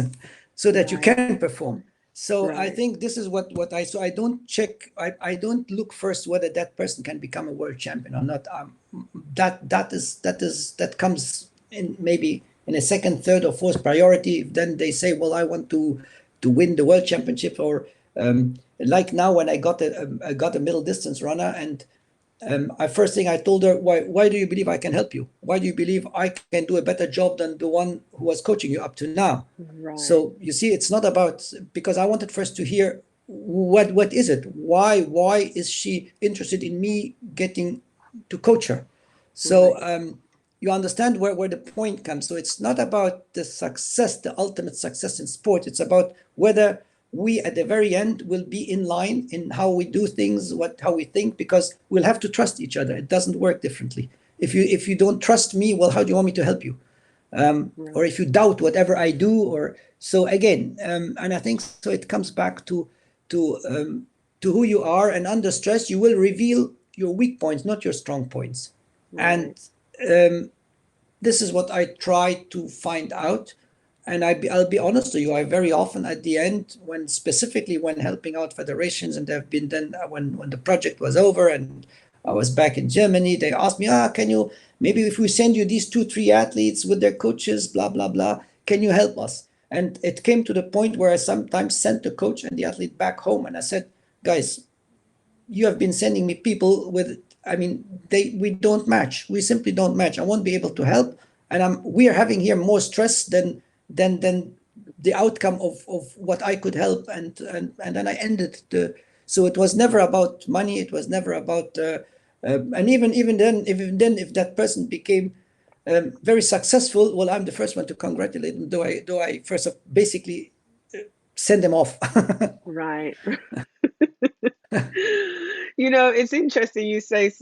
so that you can perform. So I think this is what I don't check. I don't look first whether that person can become a world champion or not. That comes in maybe in a second, third, or fourth priority. If then they say, well, I want to win the world championship, or like now when I got a middle distance runner, and first thing I told her, why do you believe I can help you? Why do you believe I can do a better job than the one who was coaching you up to now? Right. So you see, it's not about, because I wanted first to hear what is it? Why is she interested in me getting to coach her? So Right. you understand where the point comes. So it's not about the success, the ultimate success in sport. It's about whether we at the very end will be in line in how we do things, how we think, because we'll have to trust each other. It doesn't work differently. If you don't trust me, well, how do you want me to help you? Or Right. if you doubt whatever I do, or so again, and I think so. It comes back to who you are, and under stress, you will reveal your weak points, not your strong points, and Right. this is what I try to find out. And I'll be honest to you, I very often at the end, when specifically when helping out federations, and they've been then when the project was over and I was back in Germany, they asked me, can you, maybe if we send you these 2, 3 athletes with their coaches, blah, blah, blah, can you help us? And it came to the point where I sometimes sent the coach and the athlete back home. And I said, guys, you have been sending me people with, I mean, we don't match. We simply don't match. I won't be able to help, and we are having here more stress than the outcome of what I could help. And then I ended the. So it was never about money. It was never about. And even then, if that person became very successful, well, I'm the first one to congratulate them. Do I first of basically send them off? Right. It's interesting you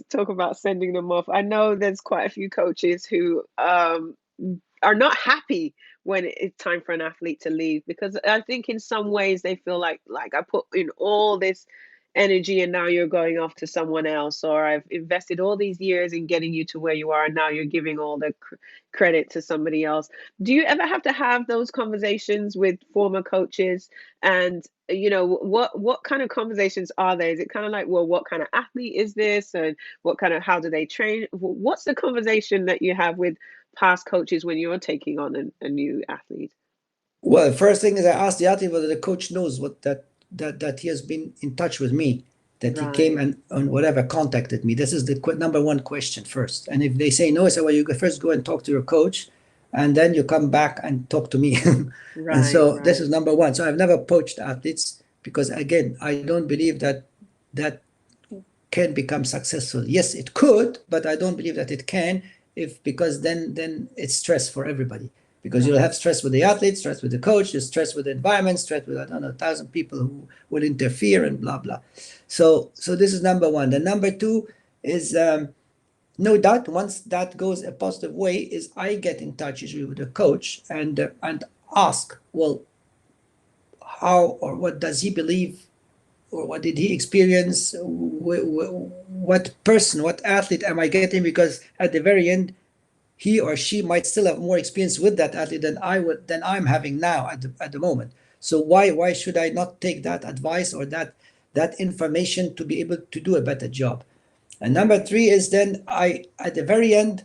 talk about sending them off. I know there's quite a few coaches who are not happy when it's time for an athlete to leave, because I think in some ways they feel like I put in all this energy and now you're going off to someone else, or I've invested all these years in getting you to where you are and now you're giving all the credit to somebody else. Do you ever have to have those conversations with former coaches? And what kind of conversations are there? Is it kind of like, well, what kind of athlete is this, and how do they train? What's the conversation that you have with past coaches when you're taking on a new athlete? Well, the first thing is I asked the athlete whether the coach knows that he has been in touch with me, that he came Right. and whatever contacted me. This is the number one question first. And if they say no, I say, well, you first go and talk to your coach, and then you come back and talk to me. And Right. so this Right. is number one. So I've never poached athletes, because again, I don't believe that can become successful. Yes, it could, but I don't believe that it can, if because then it's stress for everybody, because you'll Right. have stress with the athlete, stress with the coach, stress with the environment, stress with, I don't know, 1,000 people who will interfere and blah blah. So this is number one. The number two is no doubt, once that goes a positive way, is I get in touch usually with the coach and ask, well, how or what does he believe, or what did he experience? What person, what athlete am I getting? Because at the very end, he or she might still have more experience with that athlete than I'm having now at the moment. So why should I not take that advice or that information to be able to do a better job? And number Right. three is then I at the very end,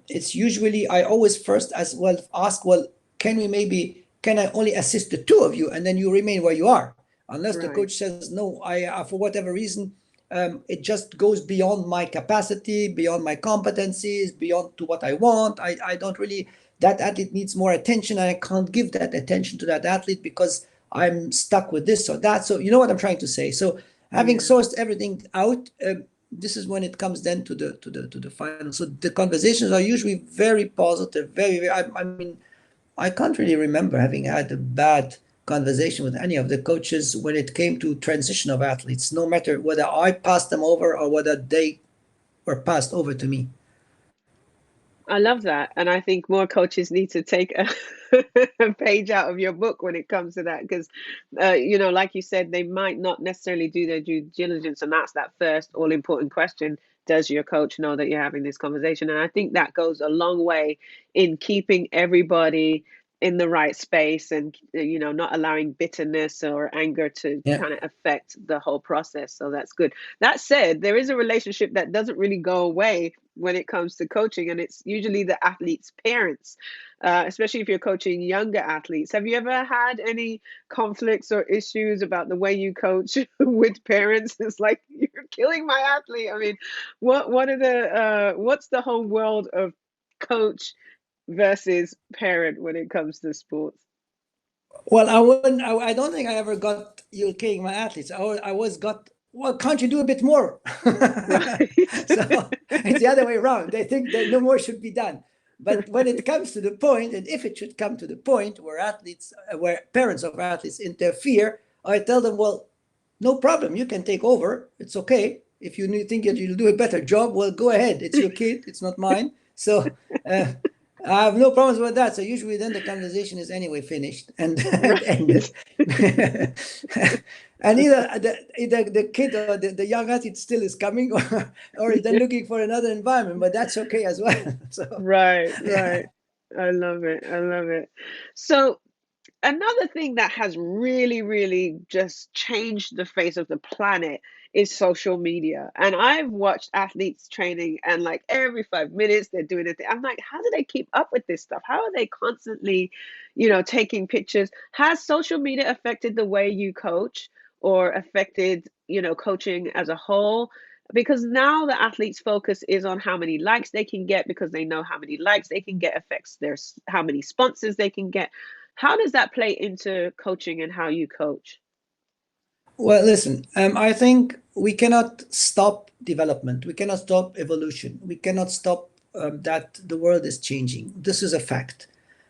it's usually I always first as well ask, well, can I only assist the two of you, and then you remain where you are, unless the Right. coach says no, I for whatever reason, it just goes beyond my capacity, beyond my competencies, beyond to what I want. I don't really, that athlete needs more attention, and I can't give that attention to that athlete because I'm stuck with this or that. So you know what I'm trying to say. So having Yeah. sourced everything out, this is when it comes then to the final. So the conversations are usually very positive. I mean, I can't really remember having had a bad conversation with any of the coaches when it came to transition of athletes, no matter whether I passed them over or whether they were passed over to me. I love that. And I think more coaches need to take a page out of your book when it comes to that. Because, like you said, they might not necessarily do their due diligence. And that's that first all important question. Does your coach know that you're having this conversation? And I think that goes a long way in keeping everybody in the right space, and not allowing bitterness or anger to Yeah. kind of affect the whole process. So that's good. That said, there is a relationship that doesn't really go away when it comes to coaching, and it's usually the athlete's parents, especially if you're coaching younger athletes. Have you ever had any conflicts or issues about the way you coach with parents? It's like, you're killing my athlete. I mean, what are the what's the whole world of coach versus parent when it comes to sports? Well, I wouldn't. I don't think I ever got you killing my athletes. I was got. Well, can't you do a bit more? Right. So it's the other way around. They think that no more should be done. But when it comes to the point, and if it should come to the point where where parents of athletes interfere, I tell them, well, no problem. You can take over. It's okay. If you think that you'll do a better job, well, go ahead. It's your kid. It's not mine. So uh, I have no problems with that. So usually then the conversation is anyway finished and ended. Right. And either the kid or the young athlete still is coming, or they're looking for another environment, but that's okay as well. So Right, yeah. right. I love it. I love it. So another thing that has really, really just changed the face of the planet is social media. And I've watched athletes training, and like every 5 minutes they're doing it. I'm like, how do they keep up with this stuff? How are they constantly, taking pictures? Has social media affected the way you coach, or affected, coaching as a whole? Because now the athlete's focus is on how many likes they can get, because they know how many likes they can get affects how many sponsors they can get. How does that play into coaching and how you coach? Well, listen, I think we cannot stop development. We cannot stop evolution. We cannot stop that the world is changing. This is a fact.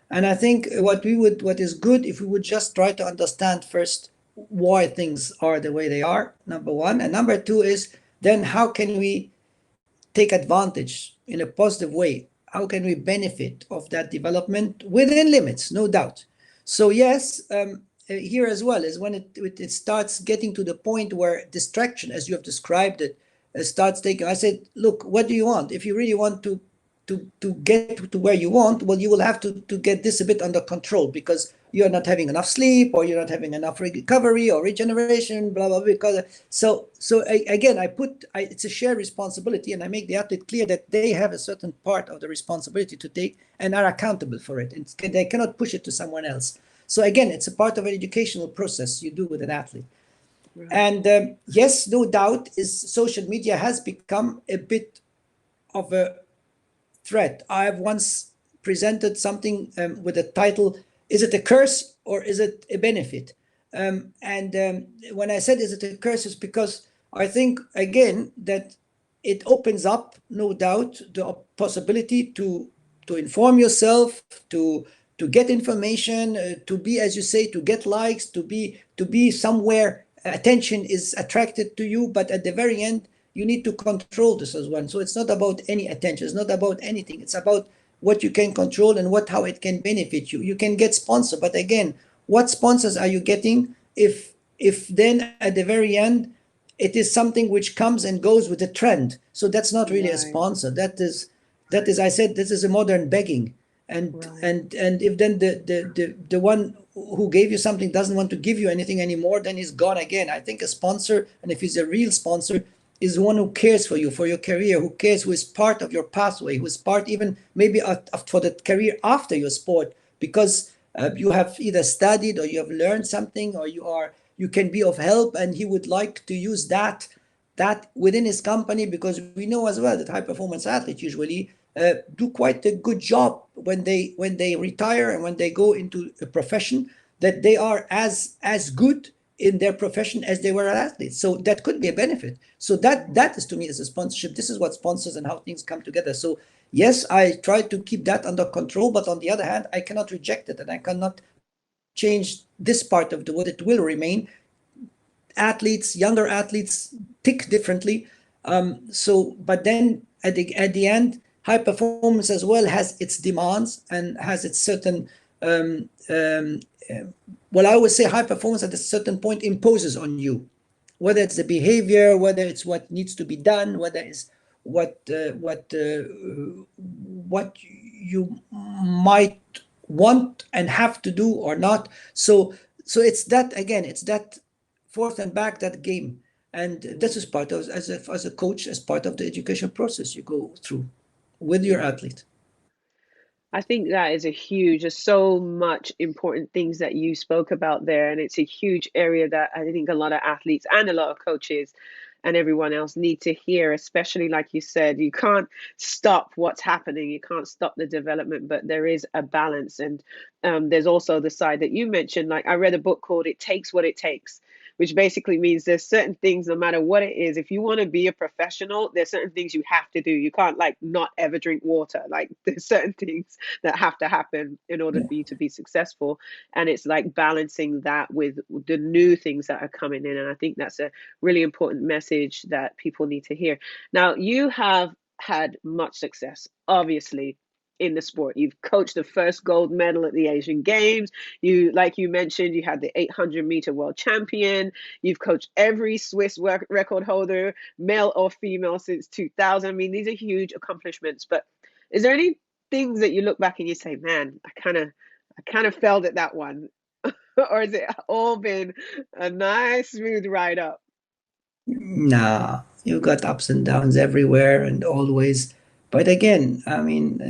And I think what is good if we would just try to understand first why things are the way they are, number one. And number two is then how can we take advantage in a positive way? How can we benefit of that development within limits, no doubt? So yes, here as well is when it starts getting to the point where distraction, as you have described it, starts taking. I said, look, what do you want? If you really want to get to where you want, well, you will have to get this a bit under control, because you're not having enough sleep, or you're not having enough recovery or regeneration, blah blah blah. Because again, it's a shared responsibility, and I make the athlete clear that they have a certain part of the responsibility to take and are accountable for it. They cannot push it to someone else. So again, it's a part of an educational process you do with an athlete. Right. And yes, no doubt, is social media has become a bit of a threat. I have once presented something with the title, "Is it a curse or is it a benefit?" And when I said, "Is it a curse?" it's because I think, again, that it opens up, no doubt, the possibility to inform yourself, to get information, to be, as you say, to get likes, to be somewhere attention is attracted to you. But at the very end, you need to control this as well. So it's not about any attention. It's not about anything. It's about what you can control and how it can benefit you. You can get sponsor, but again, what sponsors are you getting if then at the very end it is something which comes and goes with the trend? So that's not really a Right. sponsor. That is, I said, this is a modern begging. And Right. and and if then the one who gave you something doesn't want to give you anything anymore, then he's gone again. I think a sponsor, and if he's a real sponsor, is one who cares for you, for your career, who cares, who is part of your pathway, who is part even maybe for the career after your sport, because you have either studied or you have learned something, or you can be of help, and he would like to use that within his company, because we know as well that high performance athletes usually do quite a good job when they retire and when they go into a profession, that they are as good in their profession as they were athletes. So that could be a benefit. So that is, to me, is a sponsorship. This is what sponsors and how things come together. So yes, I try to keep that under control, but on the other hand, I cannot reject it, and I cannot change this part of the world. It will remain. Athletes, younger athletes, tick differently. But then at the end, high performance as well has its demands and has its certain. Well, I always say high performance at a certain point imposes on you, whether it's the behavior, whether it's what needs to be done, whether it's what you might want and have to do or not. So it's that, again, it's that forth and back, that game. And this is part of, as a coach, as part of the education process you go through with your Right. athlete. I think that is a huge, there's so much important things that you spoke about there. And it's a huge area that I think a lot of athletes and a lot of coaches and everyone else need to hear, especially like you said, you can't stop what's happening. You can't stop the development, but there is a balance. And there's also the side that you mentioned. Like I read a book called It Takes What It Takes, which basically means there's certain things, no matter what it is, if you want to be a professional, there's certain things you have to do. You can't like not ever drink water. Like there's certain things that have to happen in order Yeah. for you to be successful. And it's like balancing that with the new things that are coming in. And I think that's a really important message that people need to hear. Now, you have had much success, obviously, in the sport. You've coached the first gold medal at the Asian Games. You, like you mentioned, you had the 800-meter world champion. You've coached every Swiss record holder, male or female, since 2000. I mean, these are huge accomplishments. But is there any things that you look back and you say, man, I kind of failed at that one? Or has it all been a nice smooth ride up? Nah, you got ups and downs everywhere and always. But again, I mean,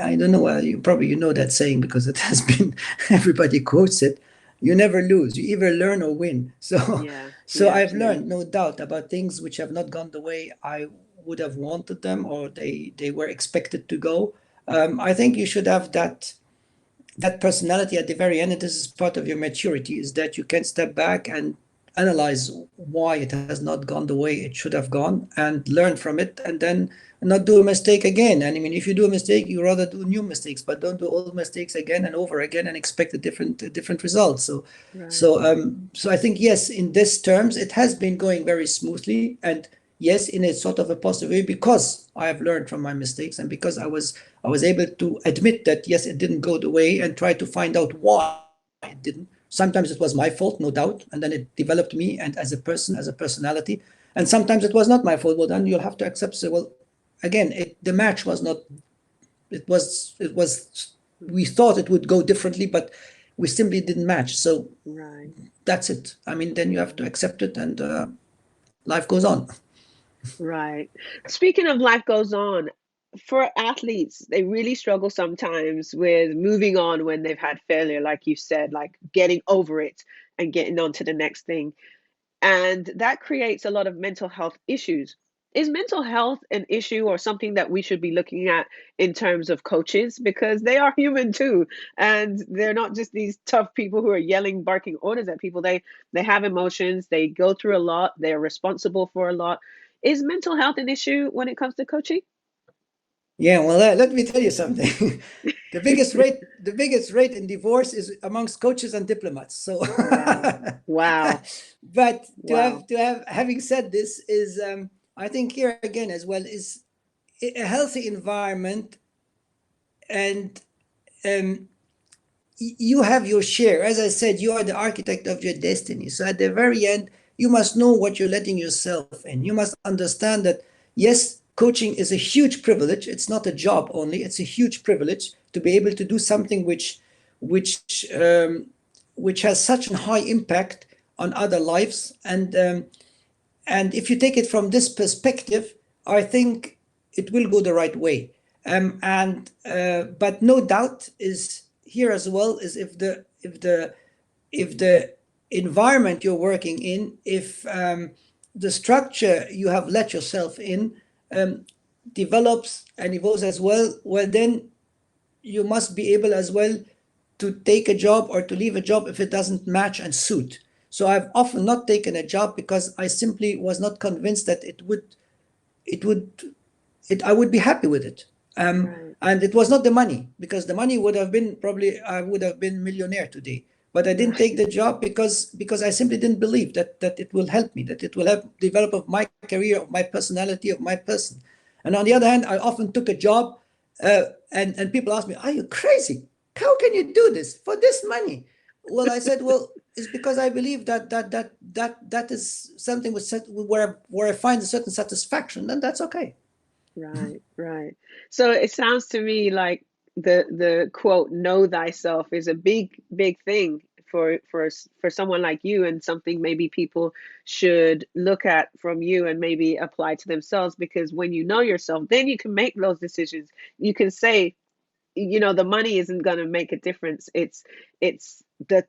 I don't know. Well, you know that saying because it has been everybody quotes it. You never lose. You either learn or win. So, Yeah, so yeah, I've absolutely. learned, no doubt, about things which have not gone the way I would have wanted them, or they were expected to go. I think you should have that personality at the very end, and this is part of your maturity, is that you can step back and analyze why it has not gone the way it should have gone and learn from it, and then not do a mistake again. And I mean, if you do a mistake, you rather do new mistakes, but don't do old mistakes again and over again and expect a different result. So Right. so I think, yes, in this terms it has been going very smoothly, and yes, in a sort of a positive way, because I have learned from my mistakes, and because I was able to admit that, yes, it didn't go the way, and try to find out why it didn't. Sometimes it was my fault, no doubt, and then it developed me and as a person, as a personality. And sometimes it was not my fault. Well, then you'll have to accept, say, well, again, the match was not, it was we thought it would go differently, but we simply didn't match. So Right. that's it. I mean, then you have to accept it, and life goes on. Right. Speaking of life goes on, for athletes, they really struggle sometimes with moving on when they've had failure, like you said, like getting over it and getting on to the next thing. And that creates a lot of mental health issues. Is mental health an issue or something that we should be looking at in terms of coaches? Because they are human too. And they're not just these tough people who are yelling, barking orders at people. They have emotions, they go through a lot, they're responsible for a lot. Is mental health an issue when it comes to coaching? Yeah, well, let me tell you something. The biggest rate in divorce is amongst coaches and diplomats. So, Wow. Wow. but Wow. having said this, is I think here again as well is a healthy environment, and um, you have your share. As I said, you are the architect of your destiny. So at the very end, you must know what you're letting yourself in. You must understand that, yes, coaching is a huge privilege. It's not a job only. It's a huge privilege to be able to do something which which has such a high impact on other lives. And if you take it from this perspective, I think it will go the right way. And But no doubt is here as well, is if the environment you're working in, if the structure you have let yourself in um, develops and evolves as well, well, then you must be able as well to take a job or to leave a job if it doesn't match and suit. So I've often not taken a job because I simply was not convinced that it would I would be happy with it. Right. And it was not the money, because the money would have been, probably I would have been millionaire today. But I didn't take Right. the job because I simply didn't believe that it will help me, that it will help develop of my career, of my personality, of my person. And on the other hand, I often took a job, and people ask me, "Are you crazy? How can you do this for this money?" Well, I said, well, it's because I believe that is something where I find a certain satisfaction, and that's okay. Right. Right. So it sounds to me like the quote "know thyself" is a big thing for someone like you, and something maybe people should look at from you and maybe apply to themselves, because when you know yourself, then you can make those decisions. You can say, the money isn't going to make a difference. It's the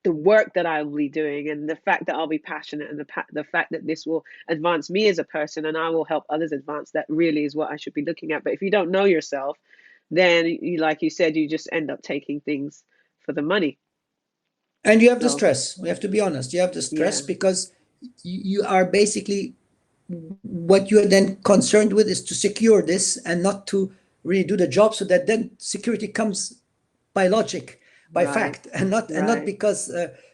work that I'll be doing, and the fact that I'll be passionate, and the fact that this will advance me as a person, and I will help others advance. That really is what I should be looking at. But if you don't know yourself, then like you said, you just end up taking things for the money. And you have the So stress. We have to be honest. You have the stress yeah, because you are basically, what you are then concerned with is to secure this and not to really do the job, so that then security comes by logic, by right, fact, and not right, because.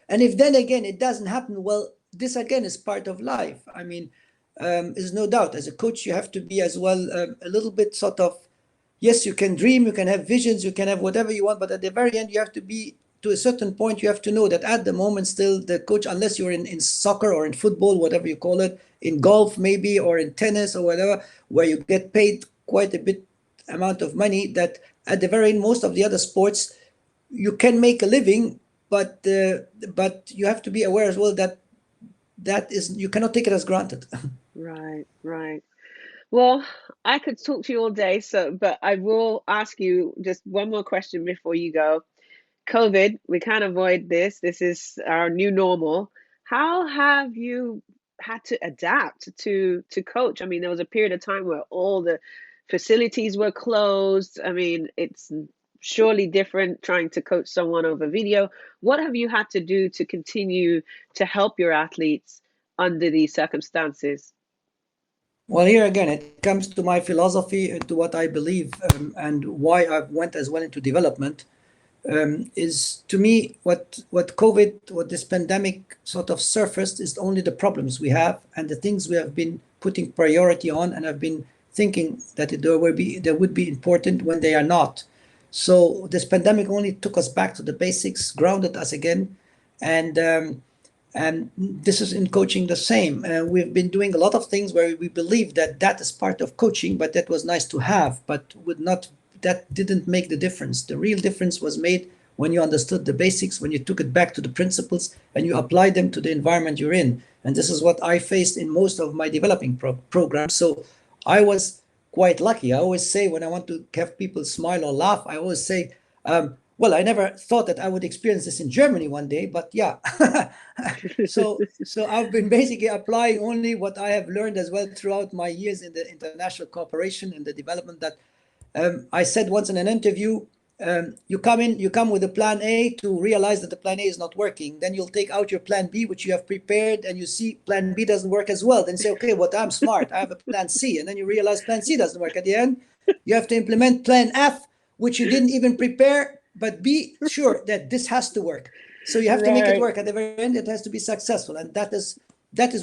And if then again it doesn't happen, well, this again is part of life. I mean, there's no doubt. As a coach, you have to be as well, a little bit sort of. Yes, you can dream, you can have visions, you can have whatever you want, but at the very end, you have to be, to a certain point, you have to know that at the moment, still the coach, unless you're in soccer or in football, whatever you call it, in golf maybe, or in tennis or whatever, where you get paid quite a bit amount of money, that at the very end, most of the other sports, you can make a living, but you have to be aware as well that that is, you cannot take it as granted. right, right. Well, I could talk to you all day, but I will ask you just one more question before you go. COVID, we can't avoid this. This is our new normal. How have you had to adapt to coach? I mean, there was a period of time where all the facilities were closed. I mean, it's surely different trying to coach someone over video. What have you had to do to continue to help your athletes under these circumstances? Well, here again, it comes to my philosophy and to what I believe, and why I went as well into development. Is, to me, what COVID, what this pandemic sort of surfaced, is only the problems we have and the things we have been putting priority on, and have been thinking that there would be important when they are not. So this pandemic only took us back to the basics, grounded us again, and this is in coaching the same. We've been doing a lot of things where we believe that that is part of coaching, but that was nice to have, but would not, that didn't make the difference. The real difference was made when you understood the basics, when you took it back to the principles and you applied them to the environment you're in. And this is what I faced in most of my developing programs. So I was quite lucky. I always say, when I want to have people smile or laugh, I always say, well, I never thought that I would experience this in Germany one day, but yeah. So I've been basically applying only what I have learned as well throughout my years in the international cooperation and the development. That I said once in an interview, you come with a plan A to realize that the plan A is not working. Then you'll take out your plan B, which you have prepared, and you see plan B doesn't work as well. Then say, okay, what, I'm smart. I have a plan C. And then you realize plan C doesn't work. At the end, you have to implement plan F, which you didn't even prepare, but be sure that this has to work. So you have to make it Right. work. At the very end, it has to be successful. And that is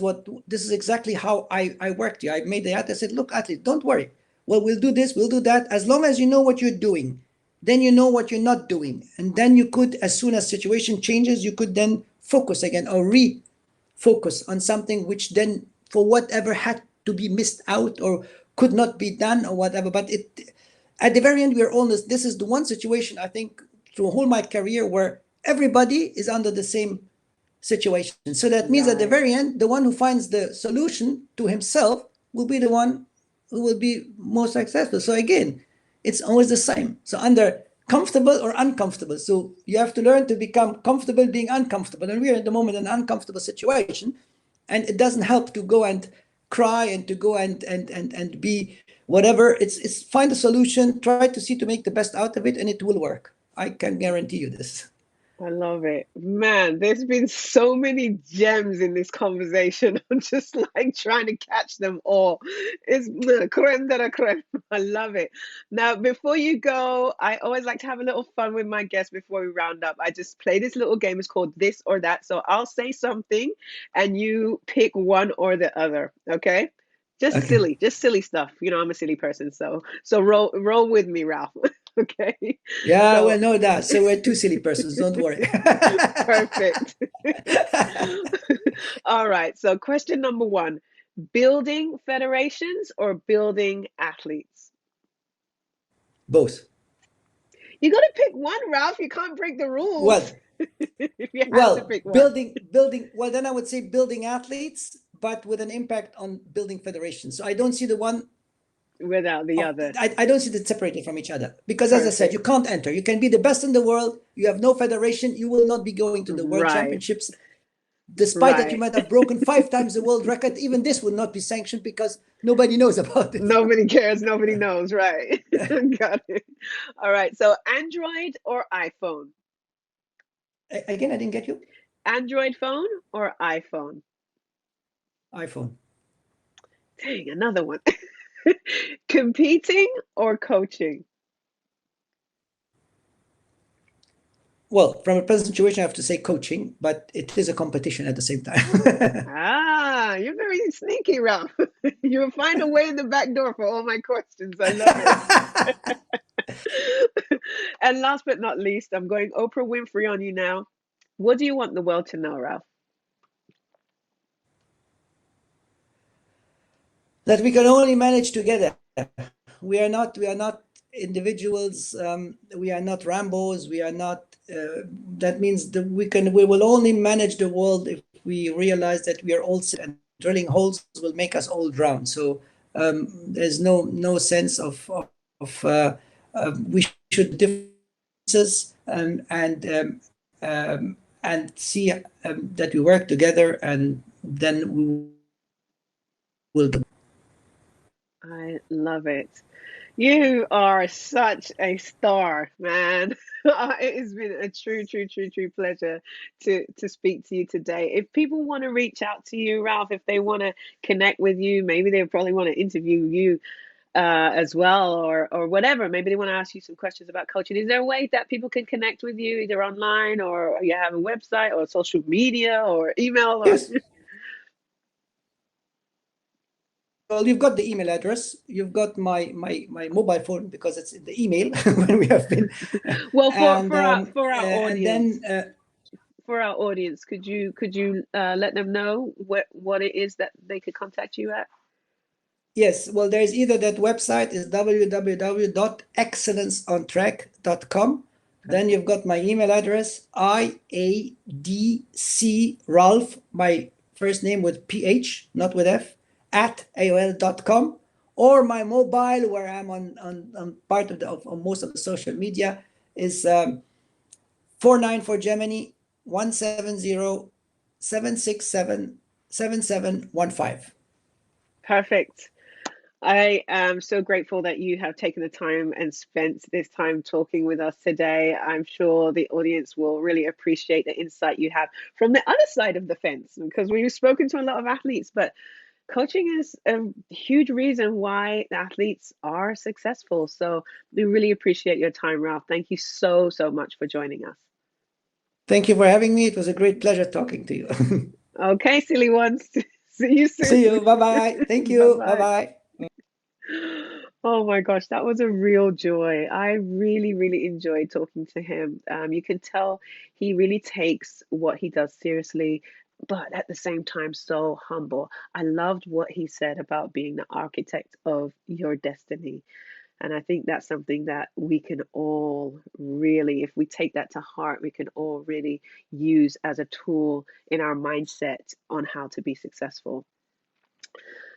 what, this is exactly how I worked here. I made the athlete. I said, look, athlete, don't worry. Well, we'll do this, we'll do that. As long as you know what you're doing, then you know what you're not doing. And then you could, as soon as situation changes, you could then focus again, or refocus on something which then, for whatever had to be missed out or could not be done or whatever. But at the very end, we're almost, this is the one situation, I think, through whole my career, where everybody is under the same situation. So that means at the Right. very end, the one who finds the solution to himself will be the one who will be most successful. So again, it's always the same. So under comfortable or uncomfortable. So you have to learn to become comfortable being uncomfortable. And we are at the moment in an uncomfortable situation. And it doesn't help to go and cry and to go and be whatever. It's find a solution, try to see to make the best out of it, and it will work. I can guarantee you this. I love it. Man, there's been so many gems in this conversation. I'm just like trying to catch them all. It's creme de la creme. I love it. Now, before you go, I always like to have a little fun with my guests before we round up. I just play this little game. It's called This or That. So I'll say something and you pick one or the other. Okay? Okay. Just silly stuff. I'm a silly person, so roll with me, Ralph. Okay. Yeah, So well, no, that. So we're two silly persons. Don't worry. perfect. All right. So, question number one: building federations or building athletes? Both. You got to pick one, Ralph. You can't break the rules Well, if you have to well, pick one. building. Well, then I would say building athletes, but with an impact on building federations. So I don't see the one Without the of other. I don't see them separated from each other because, as I said, you Perfect. can't enter. You can be the best in the world. You have no federation. You will not be going to the world Right. championships, despite that you Right. might have broken 5 times the world record. Even this would not be sanctioned because nobody knows about it. Nobody cares. Nobody knows. Right. Got it. All right. So Android or iPhone? Again, I didn't get you. Android phone or iPhone? iPhone. Dang, another one. Competing or coaching? Well, from a present situation, I have to say coaching, but it is a competition at the same time. Ah, you're very sneaky, Ralph. You'll find a way in the back door for all my questions. I love it. And last but not least, I'm going Oprah Winfrey on you now. What do you want the world to know, Ralph? That we can only manage together. We are not individuals. We are not Rambos. We are not. That means that we will only manage the world if we realize that we are all and drilling holes will make us all drown. So there's no sense of we should differences and see that we work together, and then we will. I love it. You are such a star, man. It has been a true pleasure to speak to you today. If people want to reach out to you, Ralph, if they want to connect with you, maybe they probably want to interview you as well, or whatever. Maybe they want to ask you some questions about coaching. Is there a way that people can connect with you, either online or you have a website or social media or email or? Yes. Well, you've got the email address. You've got my mobile phone because it's in the email when we have been, Well, and for our and audience, then could you let them know what it is that they could contact you at? yes, well, there's either that website is www.excellenceontrack.com. Then you've got my email address, IADC Ralph, my first name with PH, not with F, at AOL.com, or my mobile, where I'm on part of most of the social media, is 49 for Germany 170-767-7715. Perfect. I am so grateful that you have taken the time and spent this time talking with us today. I'm sure the audience will really appreciate the insight you have from the other side of the fence, because we've spoken to a lot of athletes, but coaching is a huge reason why the athletes are successful. So we really appreciate your time, Ralph. Thank you so much for joining us. Thank you for having me. It was a great pleasure talking to you. Okay, silly ones. See you See soon. you. Bye bye. Thank Bye you. Bye bye. bye. Oh my gosh, that was a real joy. I really enjoyed talking to him. You can tell he really takes what he does seriously, but at the same time, so humble. I loved what he said about being the architect of your destiny. And I think that's something that we can all really, if we take that to heart, we can all really use as a tool in our mindset on how to be successful.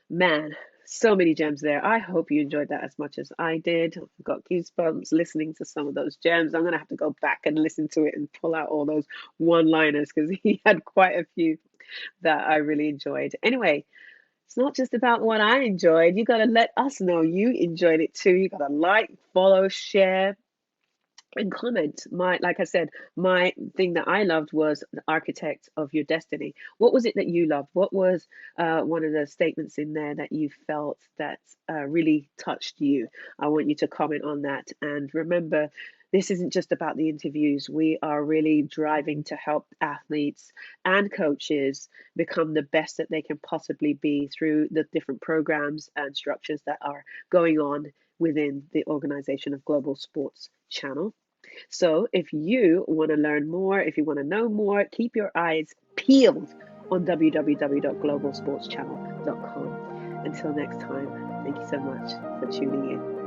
Man, so many gems there. I hope you enjoyed that as much as I did. I've got goosebumps listening to some of those gems. I'm going to have to go back and listen to it and pull out all those one-liners because he had quite a few that I really enjoyed. Anyway, it's not just about what I enjoyed. You got to let us know you enjoyed it too. You got to like, follow, share, and comment. My, like I said, my thing that I loved was the architect of your destiny. What was it that you loved? What was one of the statements in there that you felt that really touched you? I want you to comment on that. And remember, this isn't just about the interviews. We are really driving to help athletes and coaches become the best that they can possibly be through the different programs and structures that are going on within the organization of Global Sports Channel. So if you want to learn more, if you want to know more, keep your eyes peeled on www.globalsportschannel.com. Until next time, thank you so much for tuning in.